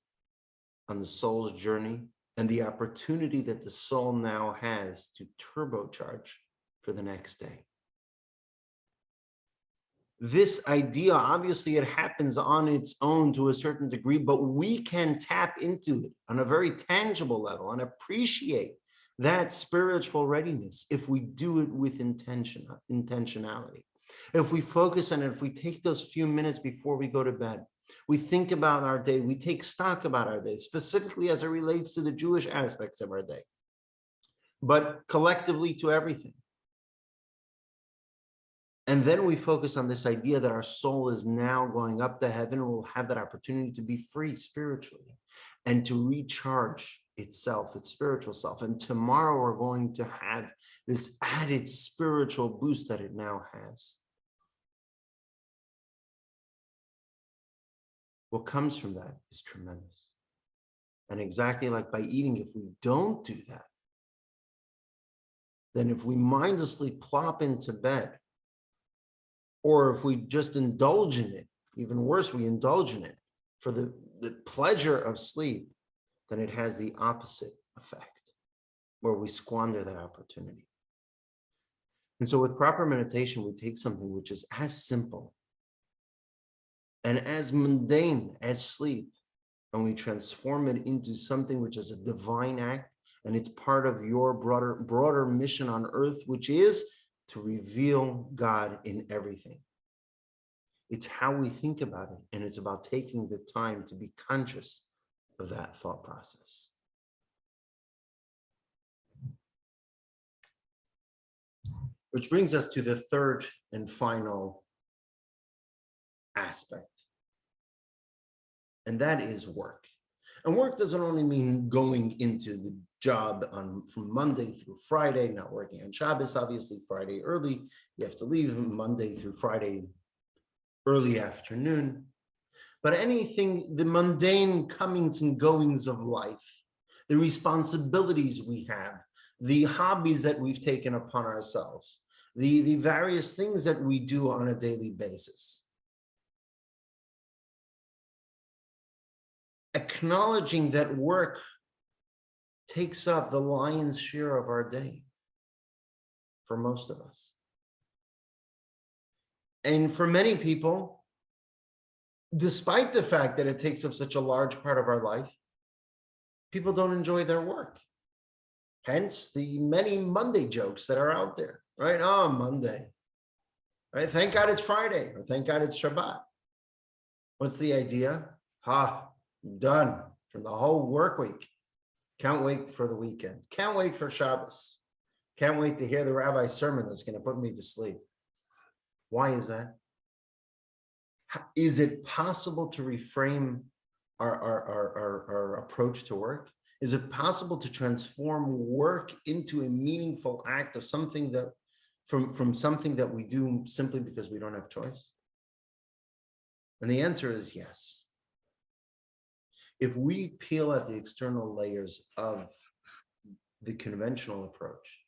on the soul's journey and the opportunity that the soul now has to turbocharge for the next day. This idea, obviously it happens on its own to a certain degree, but we can tap into it on a very tangible level and appreciate that spiritual readiness if we do it with intentionality. If we focus on it, if we take those few minutes before we go to bed, we think about our day, we take stock about our day, specifically as it relates to the Jewish aspects of our day, but collectively to everything. And then we focus on this idea that our soul is now going up to heaven and will have that opportunity to be free spiritually and to recharge itself, its spiritual self. And tomorrow we're going to have this added spiritual boost that it now has. What comes from that is tremendous. And exactly like by eating, if we don't do that, then if we mindlessly plop into bed, or if we just indulge in it, even worse, we indulge in it for the pleasure of sleep, then it has the opposite effect, where we squander that opportunity. And so with proper meditation, we take something which is as simple and as mundane as sleep, and we transform it into something which is a divine act, and it's part of your broader mission on earth, which is to reveal God in everything. It's how we think about it, and it's about taking the time to be conscious of that thought process. Which brings us to the third and final aspect, and that is work. And work doesn't only mean going into the job from Monday through Friday, not working on Shabbos, obviously Friday early, you have to leave Monday through Friday early afternoon, but anything, the mundane comings and goings of life, the responsibilities we have, the hobbies that we've taken upon ourselves, the various things that we do on a daily basis. Acknowledging that work takes up the lion's share of our day for most of us. And for many people, despite the fact that it takes up such a large part of our life, people don't enjoy their work. Hence the many Monday jokes that are out there, right? Oh, Monday, right? Thank God it's Friday, or thank God it's Shabbat. What's the idea? Done from the whole work week. Can't wait for the weekend. Can't wait for Shabbos. Can't wait to hear the rabbi's sermon that's going to put me to sleep. Why is that? Is it possible to reframe our approach to work? Is it possible to transform work into a meaningful act of something that from something that we do simply because we don't have choice? And the answer is yes. If we peel at the external layers of the conventional approach,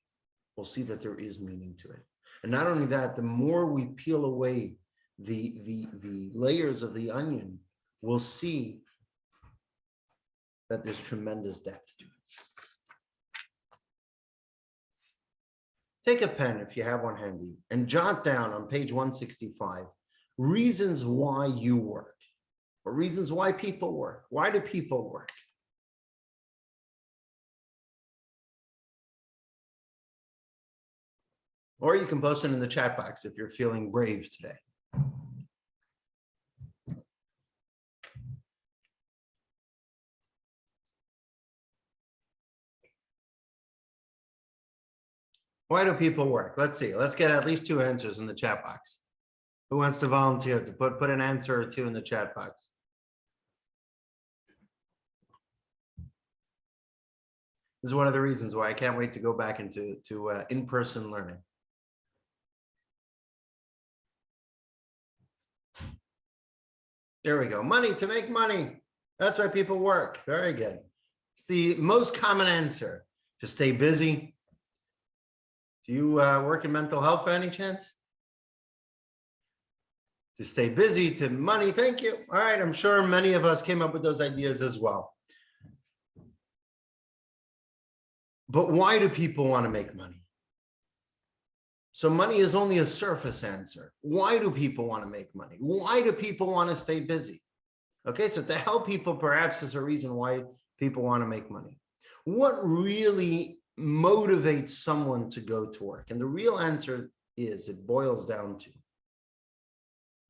we'll see that there is meaning to it. And not only that, the more we peel away the layers of the onion, we'll see that there's tremendous depth to it. Take a pen if you have one handy and jot down on page 165 reasons why you work, or reasons why people work. Why do people work? Or you can post it in the chat box if you're feeling brave today. Why do people work? Let's see. Let's get at least 2 answers in the chat box. Who wants to volunteer to put an answer or 2 in the chat box? This is one of the reasons why I can't wait to go back into in-person learning. There we go. Money, to make money. That's why people work. Very good. It's the most common answer. To stay busy. Do you work in mental health by any chance? To stay busy, to money. Thank you. All right. I'm sure many of us came up with those ideas as well. But why do people want to make money? So money is only a surface answer. Why do people want to make money? Why do people want to stay busy? Okay, so to help people, perhaps is a reason why people want to make money. What really motivates someone to go to work? And the real answer is, it boils down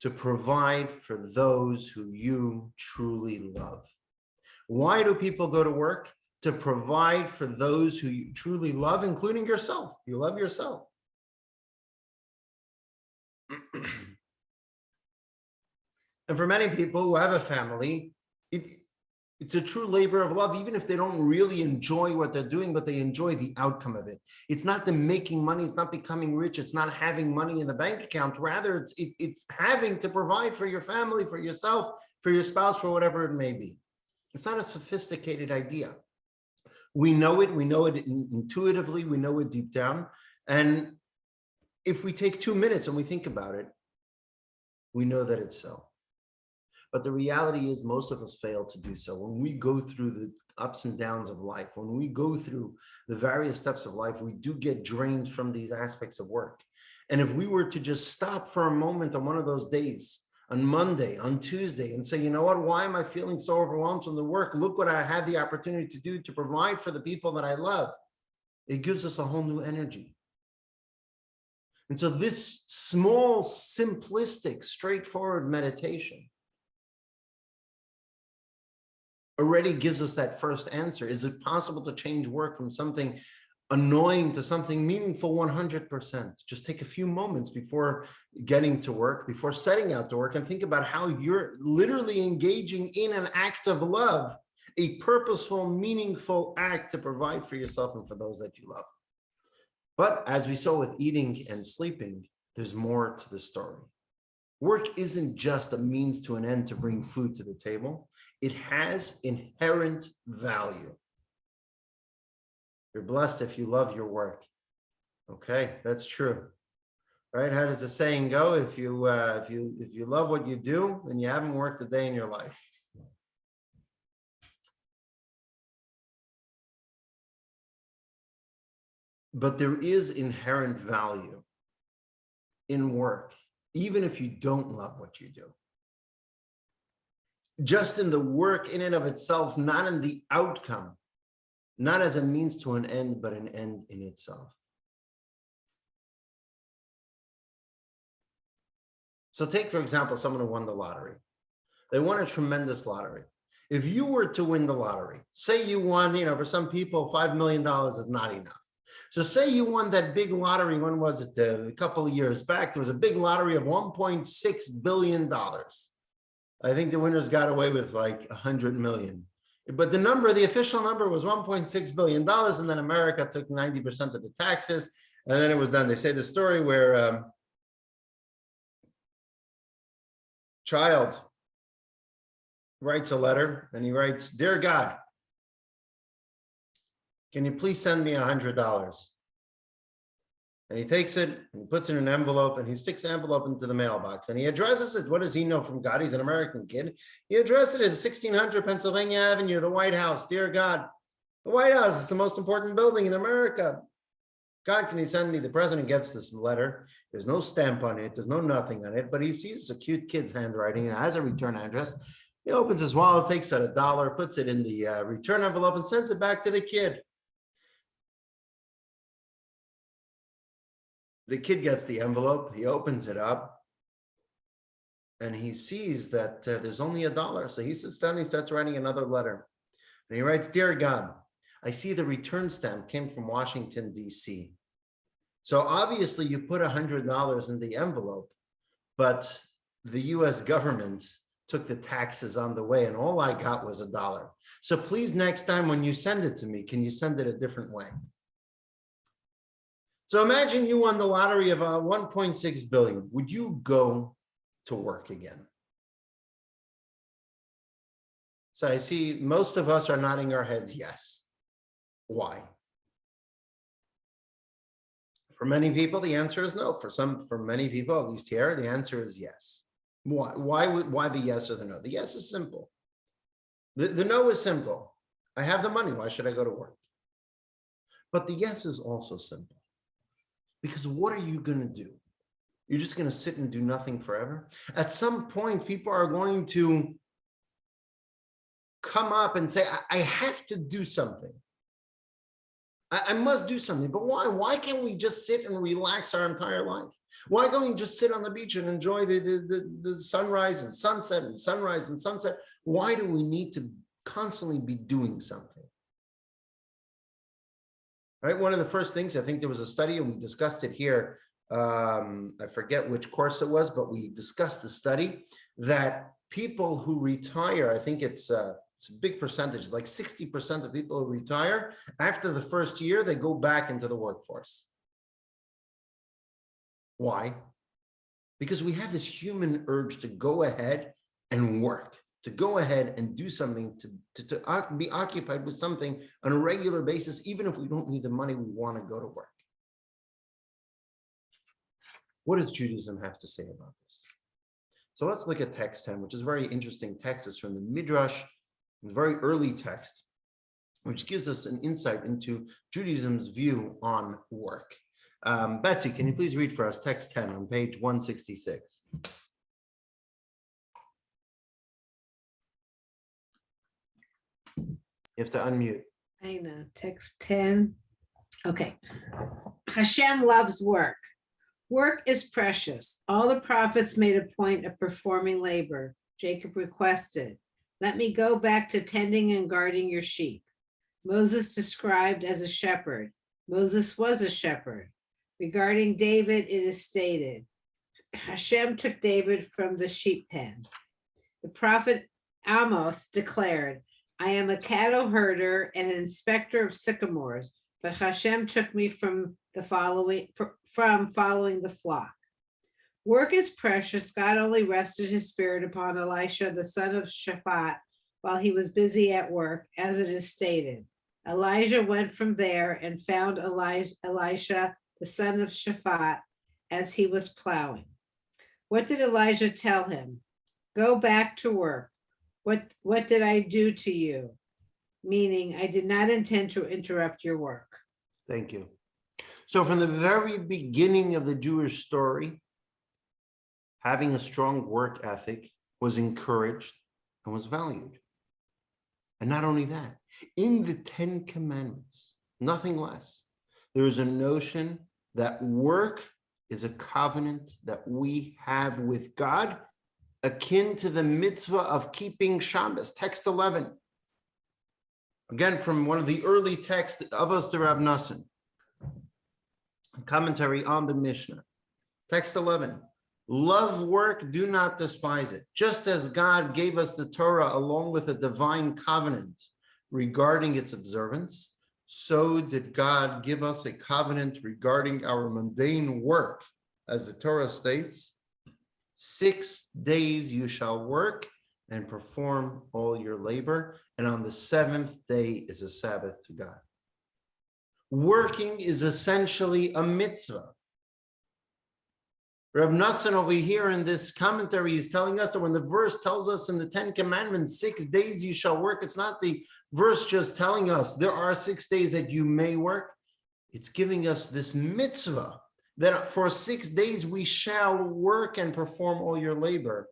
to provide for those who you truly love. Why do people go to work? To provide for those who you truly love, including yourself. You love yourself. And for many people who have a family, it's a true labor of love, even if they don't really enjoy what they're doing, but they enjoy the outcome of it. It's not them making money, it's not becoming rich, it's not having money in the bank account. Rather, it's having to provide for your family, for yourself, for your spouse, for whatever it may be. It's not a sophisticated idea. We know it intuitively, we know it deep down. And if we take 2 minutes and we think about it, we know that it's so. But the reality is most of us fail to do so. When we go through the ups and downs of life, when we go through the various steps of life, we do get drained from these aspects of work. And if we were to just stop for a moment on one of those days, on Monday, on Tuesday, and say, you know what, why am I feeling so overwhelmed from the work? Look what I had the opportunity to do to provide for the people that I love. It gives us a whole new energy. And so this small, simplistic, straightforward meditation already gives us that first answer. Is it possible to change work from something annoying to something meaningful? 100%. Just take a few moments before getting to work, before setting out to work, and think about how you're literally engaging in an act of love, a purposeful, meaningful act to provide for yourself and for those that you love. But as we saw with eating and sleeping, there's more to the story. Work isn't just a means to an end to bring food to the table. It has inherent value. You're blessed if you love your work. Okay, that's true. Right? How does the saying go? If you love what you do, then you haven't worked a day in your life. But there is inherent value in work, even if you don't love what you do. Just in the work in and of itself, not in the outcome, not as a means to an end, but an end in itself. So take, for example, someone who won the lottery. They won a tremendous lottery. If you were to win the lottery, say you won, for some people, $5 million is not enough. So say you won that big lottery, when was it? A couple of years back, there was a big lottery of $1.6 billion. I think the winners got away with like 100 million. But the official number was $1.6 billion. And then America took 90% of the taxes. And then it was done. They say the story where child writes a letter and he writes, "Dear God, can you please send me $100? And he takes it and he puts it in an envelope and he sticks the envelope into the mailbox and he addresses it. What does he know from God? He's an American kid. He addressed it as 1600 Pennsylvania Avenue, the White House. Dear God, the White House is the most important building in America. God, can you send me?" The president gets this letter. There's no stamp on it. There's no nothing on it, but he sees it's a cute kid's handwriting and has a return address. He opens his wallet, takes out $1, puts it in the return envelope and sends it back to the kid. The kid gets the envelope, he opens it up, and he sees that there's only $1. So he sits down, he starts writing another letter. And he writes, "Dear God, I see the return stamp came from Washington, D.C. So obviously you put $100 in the envelope, but the U.S. government took the taxes on the way, and all I got was $1. So please, next time when you send it to me, can you send it a different way?" So imagine you won the lottery of 1.6 billion. Would you go to work again? So I see most of us are nodding our heads yes. Why? For many people, the answer is no. For many people, at least here, the answer is yes. Why the yes or the no? The yes is simple. The no is simple. I have the money. Why should I go to work? But the yes is also simple. Because what are you going to do? You're just going to sit and do nothing forever? At some point, people are going to come up and say, I have to do something. I must do something. But why? Why can't we just sit and relax our entire life? Why can't we just sit on the beach and enjoy the sunrise and sunset and sunrise and sunset? Why do we need to constantly be doing something? Right. One of the first things, I think there was a study and we discussed it here. I forget which course it was, but we discussed the study that people who retire, I think it's a big percentage, it's like 60% of people who retire, after the first year, they go back into the workforce. Why? Because we have this human urge to go ahead and work, to go ahead and do something, to be occupied with something on a regular basis, even if we don't need the money, we want to go to work. What does Judaism have to say about this? So let's look at text 10, which is a very interesting text. It's from the Midrash, a very early text, which gives us an insight into Judaism's view on work. Betsy, can you please read for us text 10 on page 166? You have to unmute. I know, text 10. Okay. Hashem loves work. Work is precious. All the prophets made a point of performing labor. Jacob requested, "Let me go back to tending and guarding your sheep." Moses described as a shepherd. Moses was a shepherd. Regarding David, it is stated, Hashem took David from the sheep pen. The prophet Amos declared, "I am a cattle herder and an inspector of sycamores, but Hashem took me from following the flock." Work is precious. God only rested his spirit upon Elisha, the son of Shaphat, while he was busy at work, as it is stated. Elijah went from there and found Elisha, the son of Shaphat, as he was plowing. What did Elijah tell him? Go back to work. What did I do to you? Meaning, I did not intend to interrupt your work. Thank you. So from the very beginning of the Jewish story, having a strong work ethic was encouraged and was valued. And not only that, in the 10 Commandments, nothing less, there is a notion that work is a covenant that we have with God, akin to the mitzvah of keeping Shabbos. Text 11. Again, from one of the early texts of us, the Rav Nassim, commentary on the Mishnah. Text 11. Love work, do not despise it. Just as God gave us the Torah along with a divine covenant regarding its observance, so did God give us a covenant regarding our mundane work. As the Torah states, 6 days you shall work and perform all your labor, and on the 7th day is a Sabbath to God. Working is essentially a mitzvah. Rav Nassim over here in this commentary is telling us that when the verse tells us in the 10 Commandments, 6 days you shall work, it's not the verse just telling us there are 6 days that you may work. It's giving us this mitzvah that for 6 days we shall work and perform all your labor.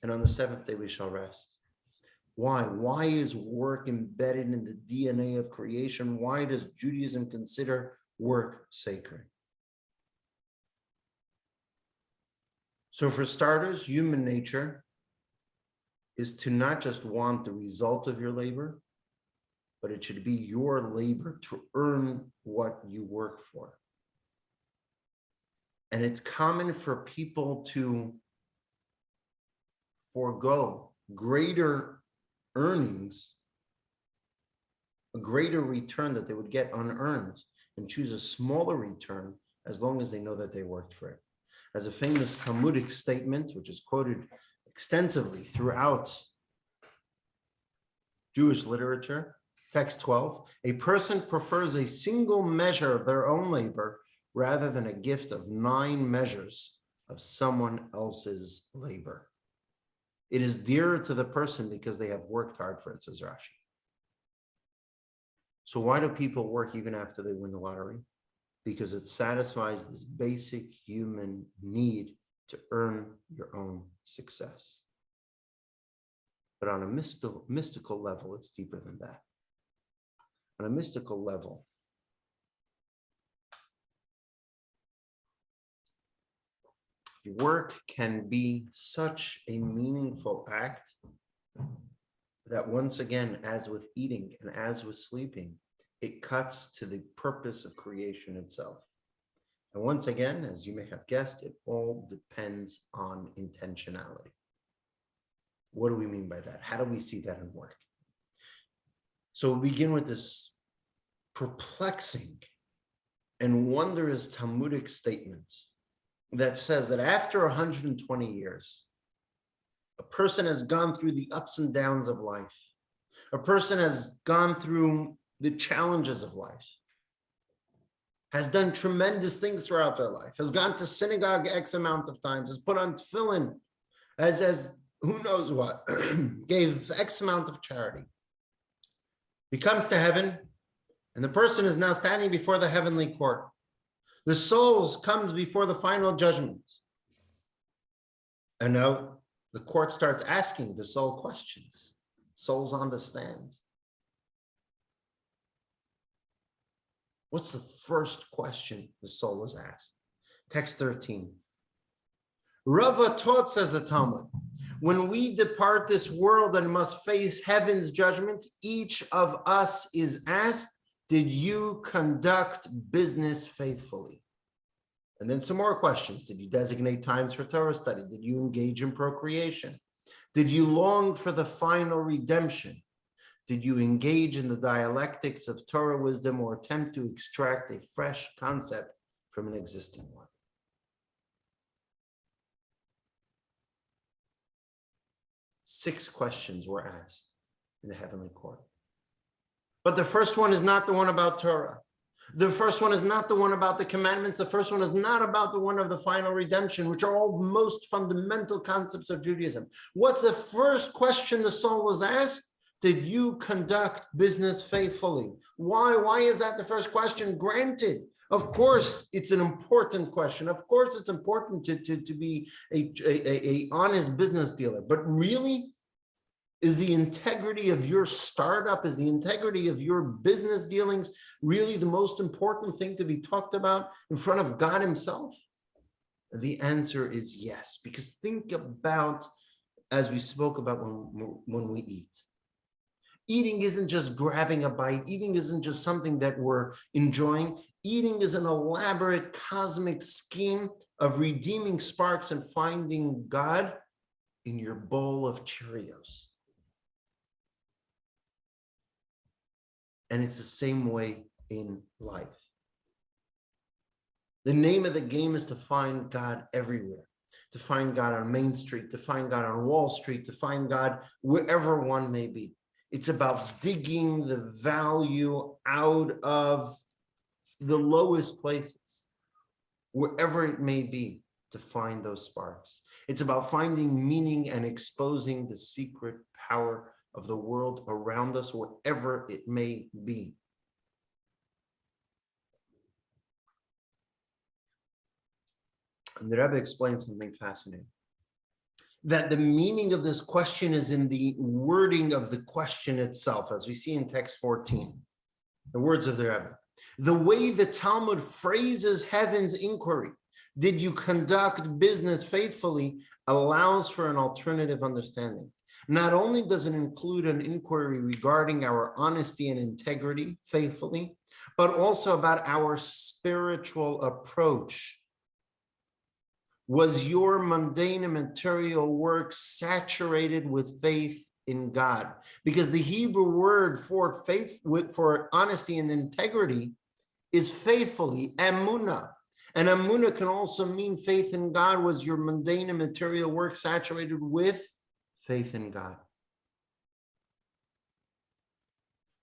And on the 7th day we shall rest. Why? Why is work embedded in the DNA of creation? Why does Judaism consider work sacred? So for starters, human nature is to not just want the result of your labor, but it should be your labor to earn what you work for. And it's common for people to forego greater earnings, a greater return that they would get unearned, and choose a smaller return as long as they know that they worked for it. As a famous Talmudic statement, which is quoted extensively throughout Jewish literature, text 12, a person prefers a single measure of their own labor rather than a gift of 9 measures of someone else's labor. It is dearer to the person because they have worked hard for it, says Rashi. So why do people work even after they win the lottery? Because it satisfies this basic human need to earn your own success. But on a mystical level, it's deeper than that. On a mystical level, work can be such a meaningful act that once again, as with eating and as with sleeping, it cuts to the purpose of creation itself. And once again, as you may have guessed, it all depends on intentionality. What do we mean by that? How do we see that in work? So we begin with this perplexing and wondrous Talmudic statement that says that after 120 years, a person has gone through the ups and downs of life. A person has gone through the challenges of life, has done tremendous things throughout their life, has gone to synagogue X amount of times, has put on tefillin, as who knows what, gave X amount of charity. He comes to heaven, and the person is now standing before the heavenly court. The soul comes before the final judgment. And now the court starts asking the soul questions. Soul's on the stand. What's the first question the soul is asked? Text 13. Rava taught, says the Talmud, when we depart this world and must face heaven's judgment, each of us is asked, did you conduct business faithfully? And then some more questions. Did you designate times for Torah study? Did you engage in procreation? Did you long for the final redemption? Did you engage in the dialectics of Torah wisdom or attempt to extract a fresh concept from an existing one? Six questions were asked in the heavenly court. But the first one is not the one about Torah. The first one is not the one about the commandments. The first one is not about the one of the final redemption, which are all most fundamental concepts of Judaism. What's the first question the soul was asked? Did you conduct business faithfully? Why? Why is that the first question? Granted, of course, it's an important question. Of course, it's important to be a honest business dealer. But really, is the integrity of your startup, is the integrity of your business dealings really the most important thing to be talked about in front of God himself? The answer is yes, because think about, as we spoke about when we eat. Eating isn't just grabbing a bite. Eating isn't just something that we're enjoying. Eating is an elaborate cosmic scheme of redeeming sparks and finding God in your bowl of Cheerios. And it's the same way in life. The name of the game is to find God everywhere, to find God on Main Street, to find God on Wall Street, to find God wherever one may be. It's about digging the value out of the lowest places, wherever it may be, to find those sparks. It's about finding meaning and exposing the secret power of the world around us, wherever it may be. And the Rebbe explains something fascinating, that the meaning of this question is in the wording of the question itself, as we see in text 14, the words of the Rebbe. The way the Talmud phrases heaven's inquiry, did you conduct business faithfully, allows for an alternative understanding. Not only does it include an inquiry regarding our honesty and integrity faithfully, but also about our spiritual approach. Was your mundane and material work saturated with faith in God? Because the Hebrew word for faith, for honesty and integrity, is faithfully, emunah. And emunah can also mean faith in God. Was your mundane and material work saturated with faith in God?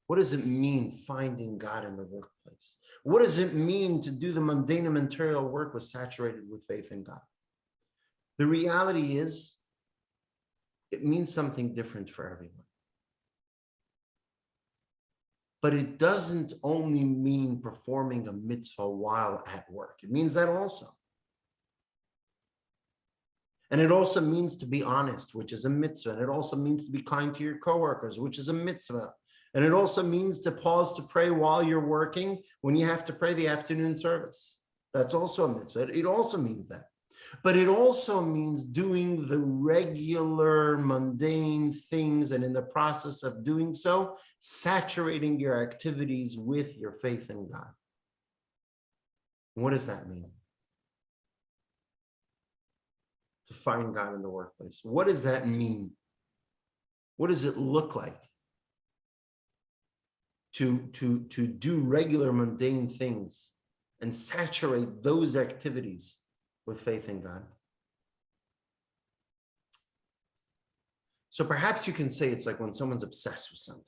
What does it mean finding God in the workplace? What does it mean to do the mundane and material work was saturated with faith in God? The reality is, it means something different for everyone. But it doesn't only mean performing a mitzvah while at work. It means that also. And it also means to be honest, which is a mitzvah. And it also means to be kind to your coworkers, which is a mitzvah. And it also means to pause to pray while you're working when you have to pray the afternoon service. That's also a mitzvah. It also means that. But it also means doing the regular mundane things, and in the process of doing so, saturating your activities with your faith in God. What does that mean? To find God in the workplace. What does that mean? What does it look like to do regular mundane things and saturate those activities with faith in God? So perhaps you can say it's like when someone's obsessed with something.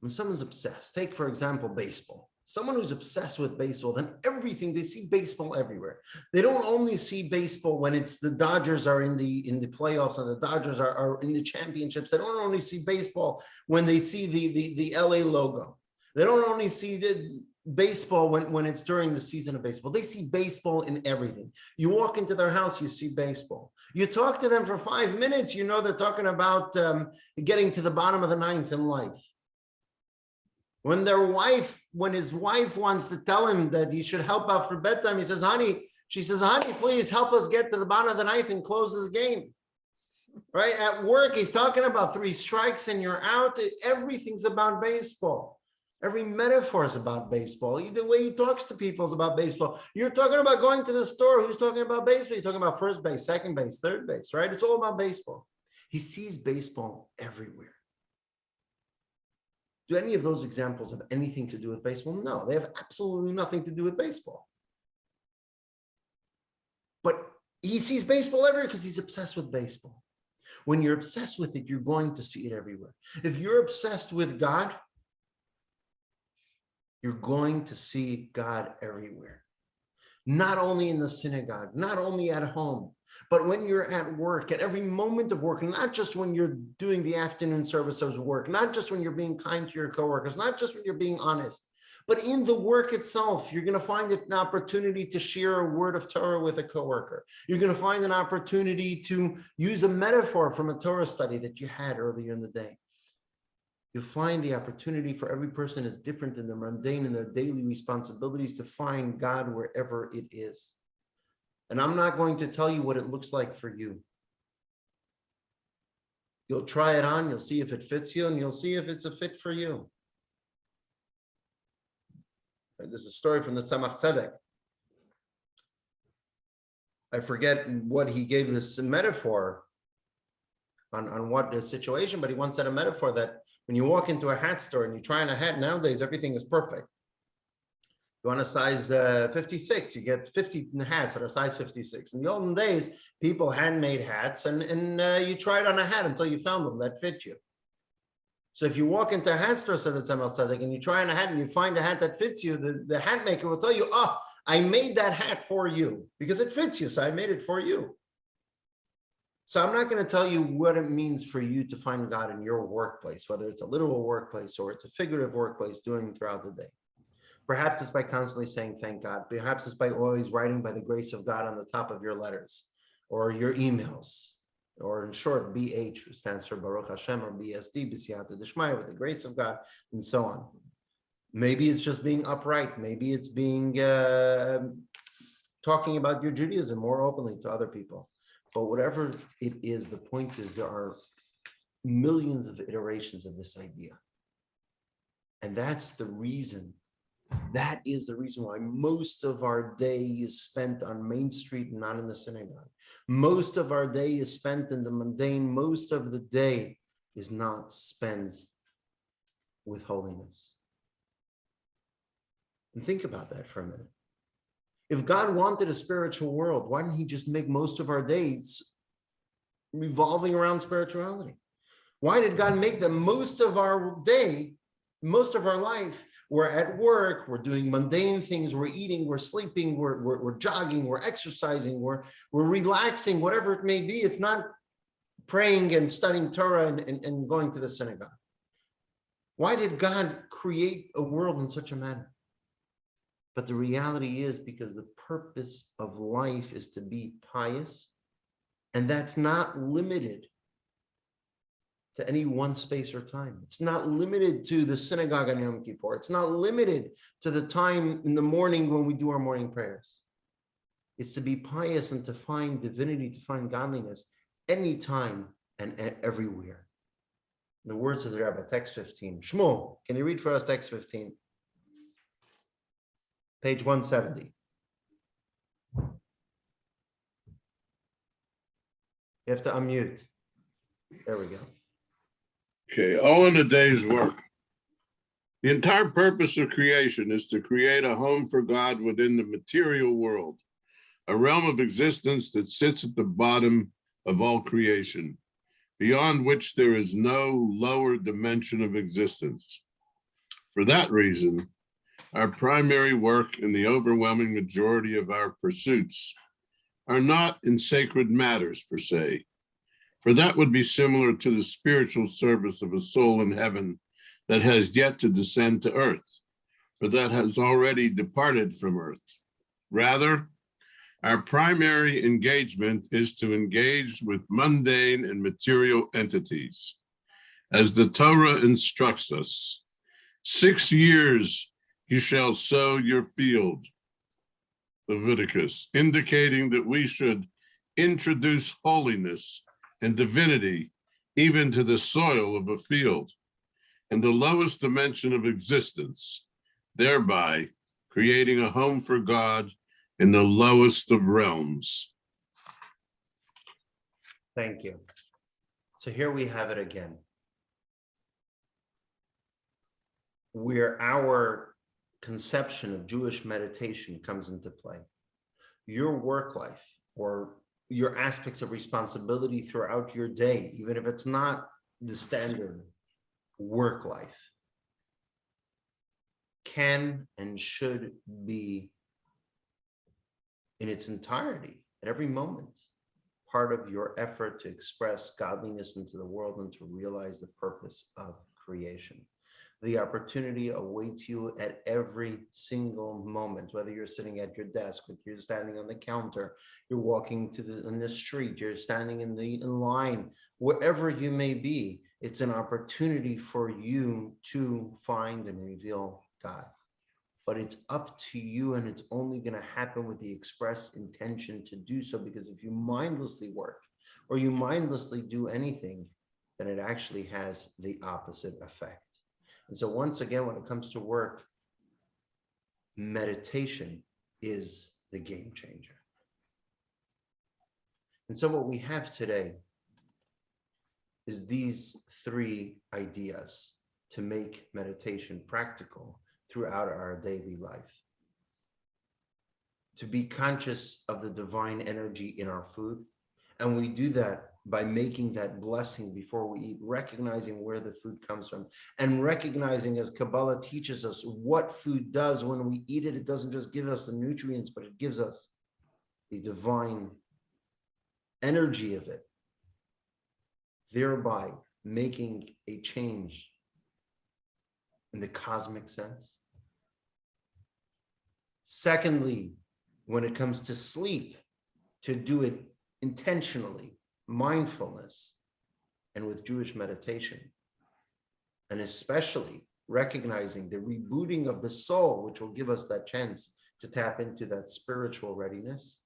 When someone's obsessed, take for example, baseball. Someone who's obsessed with baseball, then everything, they see baseball everywhere. They don't only see baseball when it's the Dodgers are in the playoffs and the Dodgers are in the championships. They don't only see baseball when they see the LA logo. They don't only see the baseball when it's during the season of baseball. They see baseball in everything. You walk into their house, you see baseball. You talk to them for 5 minutes, you know they're talking about getting to the bottom of the ninth in life. When his wife wants to tell him that he should help out for bedtime, she says, honey, please help us get to the bottom of the ninth and close this game. Right? At work, he's talking about 3 strikes and you're out. Everything's about baseball. Every metaphor is about baseball. The way he talks to people is about baseball. You're talking about going to the store. Who's talking about baseball? You're talking about first base, second base, third base, right? It's all about baseball. He sees baseball everywhere. Do any of those examples have anything to do with baseball? No, they have absolutely nothing to do with baseball. But he sees baseball everywhere because he's obsessed with baseball. When you're obsessed with it, you're going to see it everywhere. If you're obsessed with God, you're going to see God everywhere. Not only in the synagogue, not only at home, but when you're at work, at every moment of work, not just when you're doing the afternoon service of work, not just when you're being kind to your coworkers, not just when you're being honest, but in the work itself, you're going to find an opportunity to share a word of Torah with a coworker. You're going to find an opportunity to use a metaphor from a Torah study that you had earlier in the day. You'll find the opportunity for every person is different in their mundane and their daily responsibilities to find God wherever it is. And I'm not going to tell you what it looks like for you. You'll try it on, you'll see if it fits you, and you'll see if it's a fit for you. This is a story from the Tzemach Tzedek. I forget what he gave this metaphor on what the situation, but he once said a metaphor that when you walk into a hat store and you try on a hat, nowadays everything is perfect. You want a size 56, you get 50 hats that are size 56. In the olden days, people handmade hats and you tried on a hat until you found them that fit you. So if you walk into a hat store, said the Tzemach Tzedek, and you try on a hat and you find a hat that fits you, the hat maker will tell you, oh, I made that hat for you because it fits you, so I made it for you. So I'm not going to tell you what it means for you to find God in your workplace, whether it's a literal workplace or it's a figurative workplace doing throughout the day. Perhaps it's by constantly saying thank God. Perhaps it's by always writing by the grace of God on the top of your letters or your emails, or in short, BH, which stands for Baruch Hashem, or BSD, B'siyata D'Shmaya, with the grace of God, and so on. Maybe it's just being upright. Maybe it's being talking about your Judaism more openly to other people. But whatever it is, the point is there are millions of iterations of this idea. And that's the reason. That is the reason why most of our day is spent on Main Street and not in the synagogue. Most of our day is spent in the mundane. Most of the day is not spent with holiness. And think about that for a minute. If God wanted a spiritual world, why didn't he just make most of our days revolving around spirituality? Why did God make them most of our day, most of our life? We're at work, we're doing mundane things, we're eating, we're sleeping, we're jogging, we're exercising, we're relaxing, whatever it may be. It's not praying and studying Torah and going to the synagogue. Why did God create a world in such a manner? But the reality is because the purpose of life is to be pious, and that's not limited to any one space or time. It's not limited to the synagogue on Yom Kippur. It's not limited to the time in the morning when we do our morning prayers. It's to be pious and to find divinity, to find godliness anytime and everywhere. In the words of the Rebbe, text 15. Shmuel, can you read for us text 15? Page 170. You have to unmute. There we go. Okay, all in a day's work. The entire purpose of creation is to create a home for God within the material world, a realm of existence that sits at the bottom of all creation, beyond which there is no lower dimension of existence. For that reason, our primary work and the overwhelming majority of our pursuits are not in sacred matters per se, for that would be similar to the spiritual service of a soul in heaven that has yet to descend to earth, but that has already departed from earth. Rather, our primary engagement is to engage with mundane and material entities. As the Torah instructs us, 6 years you shall sow your field, Leviticus, indicating that we should introduce holiness and divinity even to the soil of a field and the lowest dimension of existence, thereby creating a home for God in the lowest of realms. Thank you. So here we have it again, where our conception of Jewish meditation comes into play. Your work life or your aspects of responsibility throughout your day, even if it's not the standard work life, can and should be in its entirety at every moment part of your effort to express godliness into the world and to realize the purpose of creation. The opportunity awaits you at every single moment, whether you're sitting at your desk, whether you're standing on the counter, you're walking in the street, you're standing in line, wherever you may be. It's an opportunity for you to find and reveal God. But it's up to you, and it's only going to happen with the express intention to do so, because if you mindlessly work or you mindlessly do anything, then it actually has the opposite effect. And so once again, when it comes to work, meditation is the game changer. And so what we have today is these three ideas to make meditation practical throughout our daily life. To be conscious of the divine energy in our food. And we do that by making that blessing before we eat, recognizing where the food comes from, and recognizing, as Kabbalah teaches us, what food does when we eat it. It doesn't just give us the nutrients, but it gives us the divine energy of it, thereby making a change in the cosmic sense. Secondly, when it comes to sleep, to do it intentionally, mindfulness, and with Jewish meditation, and especially recognizing the rebooting of the soul, which will give us that chance to tap into that spiritual readiness.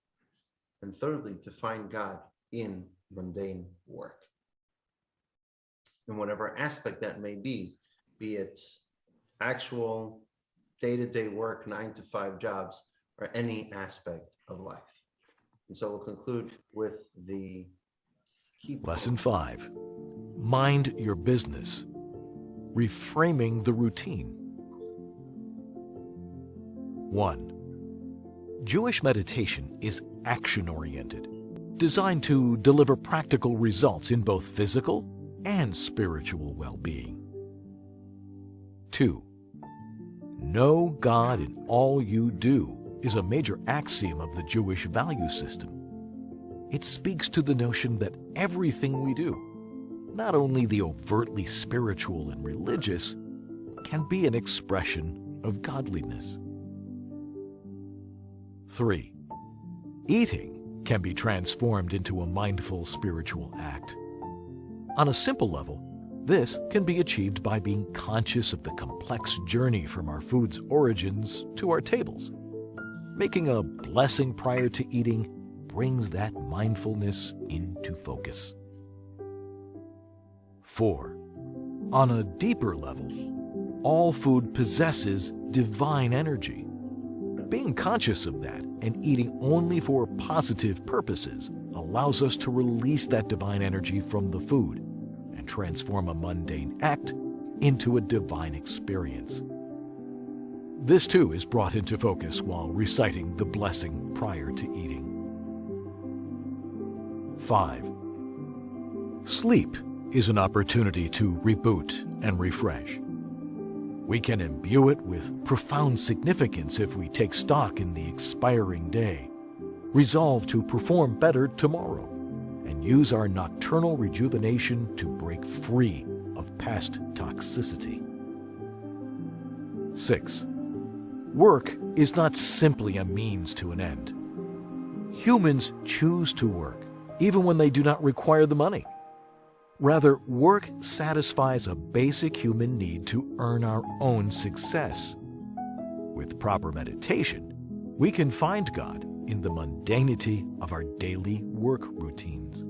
And thirdly, to find God in mundane work. In whatever aspect that may be it actual day-to-day work, 9-to-5 jobs, or any aspect of life. And so we'll conclude with the key point. Lesson 5, mind your business, reframing the routine. 1. Jewish meditation is action-oriented, designed to deliver practical results in both physical and spiritual well-being. 2. Know God in all you do is a major axiom of the Jewish value system. It speaks to the notion that everything we do, not only the overtly spiritual and religious, can be an expression of godliness. 3. Eating can be transformed into a mindful spiritual act. On a simple level, this can be achieved by being conscious of the complex journey from our food's origins to our tables. Making a blessing prior to eating brings that mindfulness into focus. 4. On a deeper level, all food possesses divine energy. Being conscious of that and eating only for positive purposes allows us to release that divine energy from the food and transform a mundane act into a divine experience. This too is brought into focus while reciting the blessing prior to eating. 5. Sleep is an opportunity to reboot and refresh. We can imbue it with profound significance if we take stock in the expiring day, resolve to perform better tomorrow, and use our nocturnal rejuvenation to break free of past toxicity. 6. Work is not simply a means to an end. Humans choose to work, even when they do not require the money. Rather, work satisfies a basic human need to earn our own success. With proper meditation, we can find God in the mundanity of our daily work routines.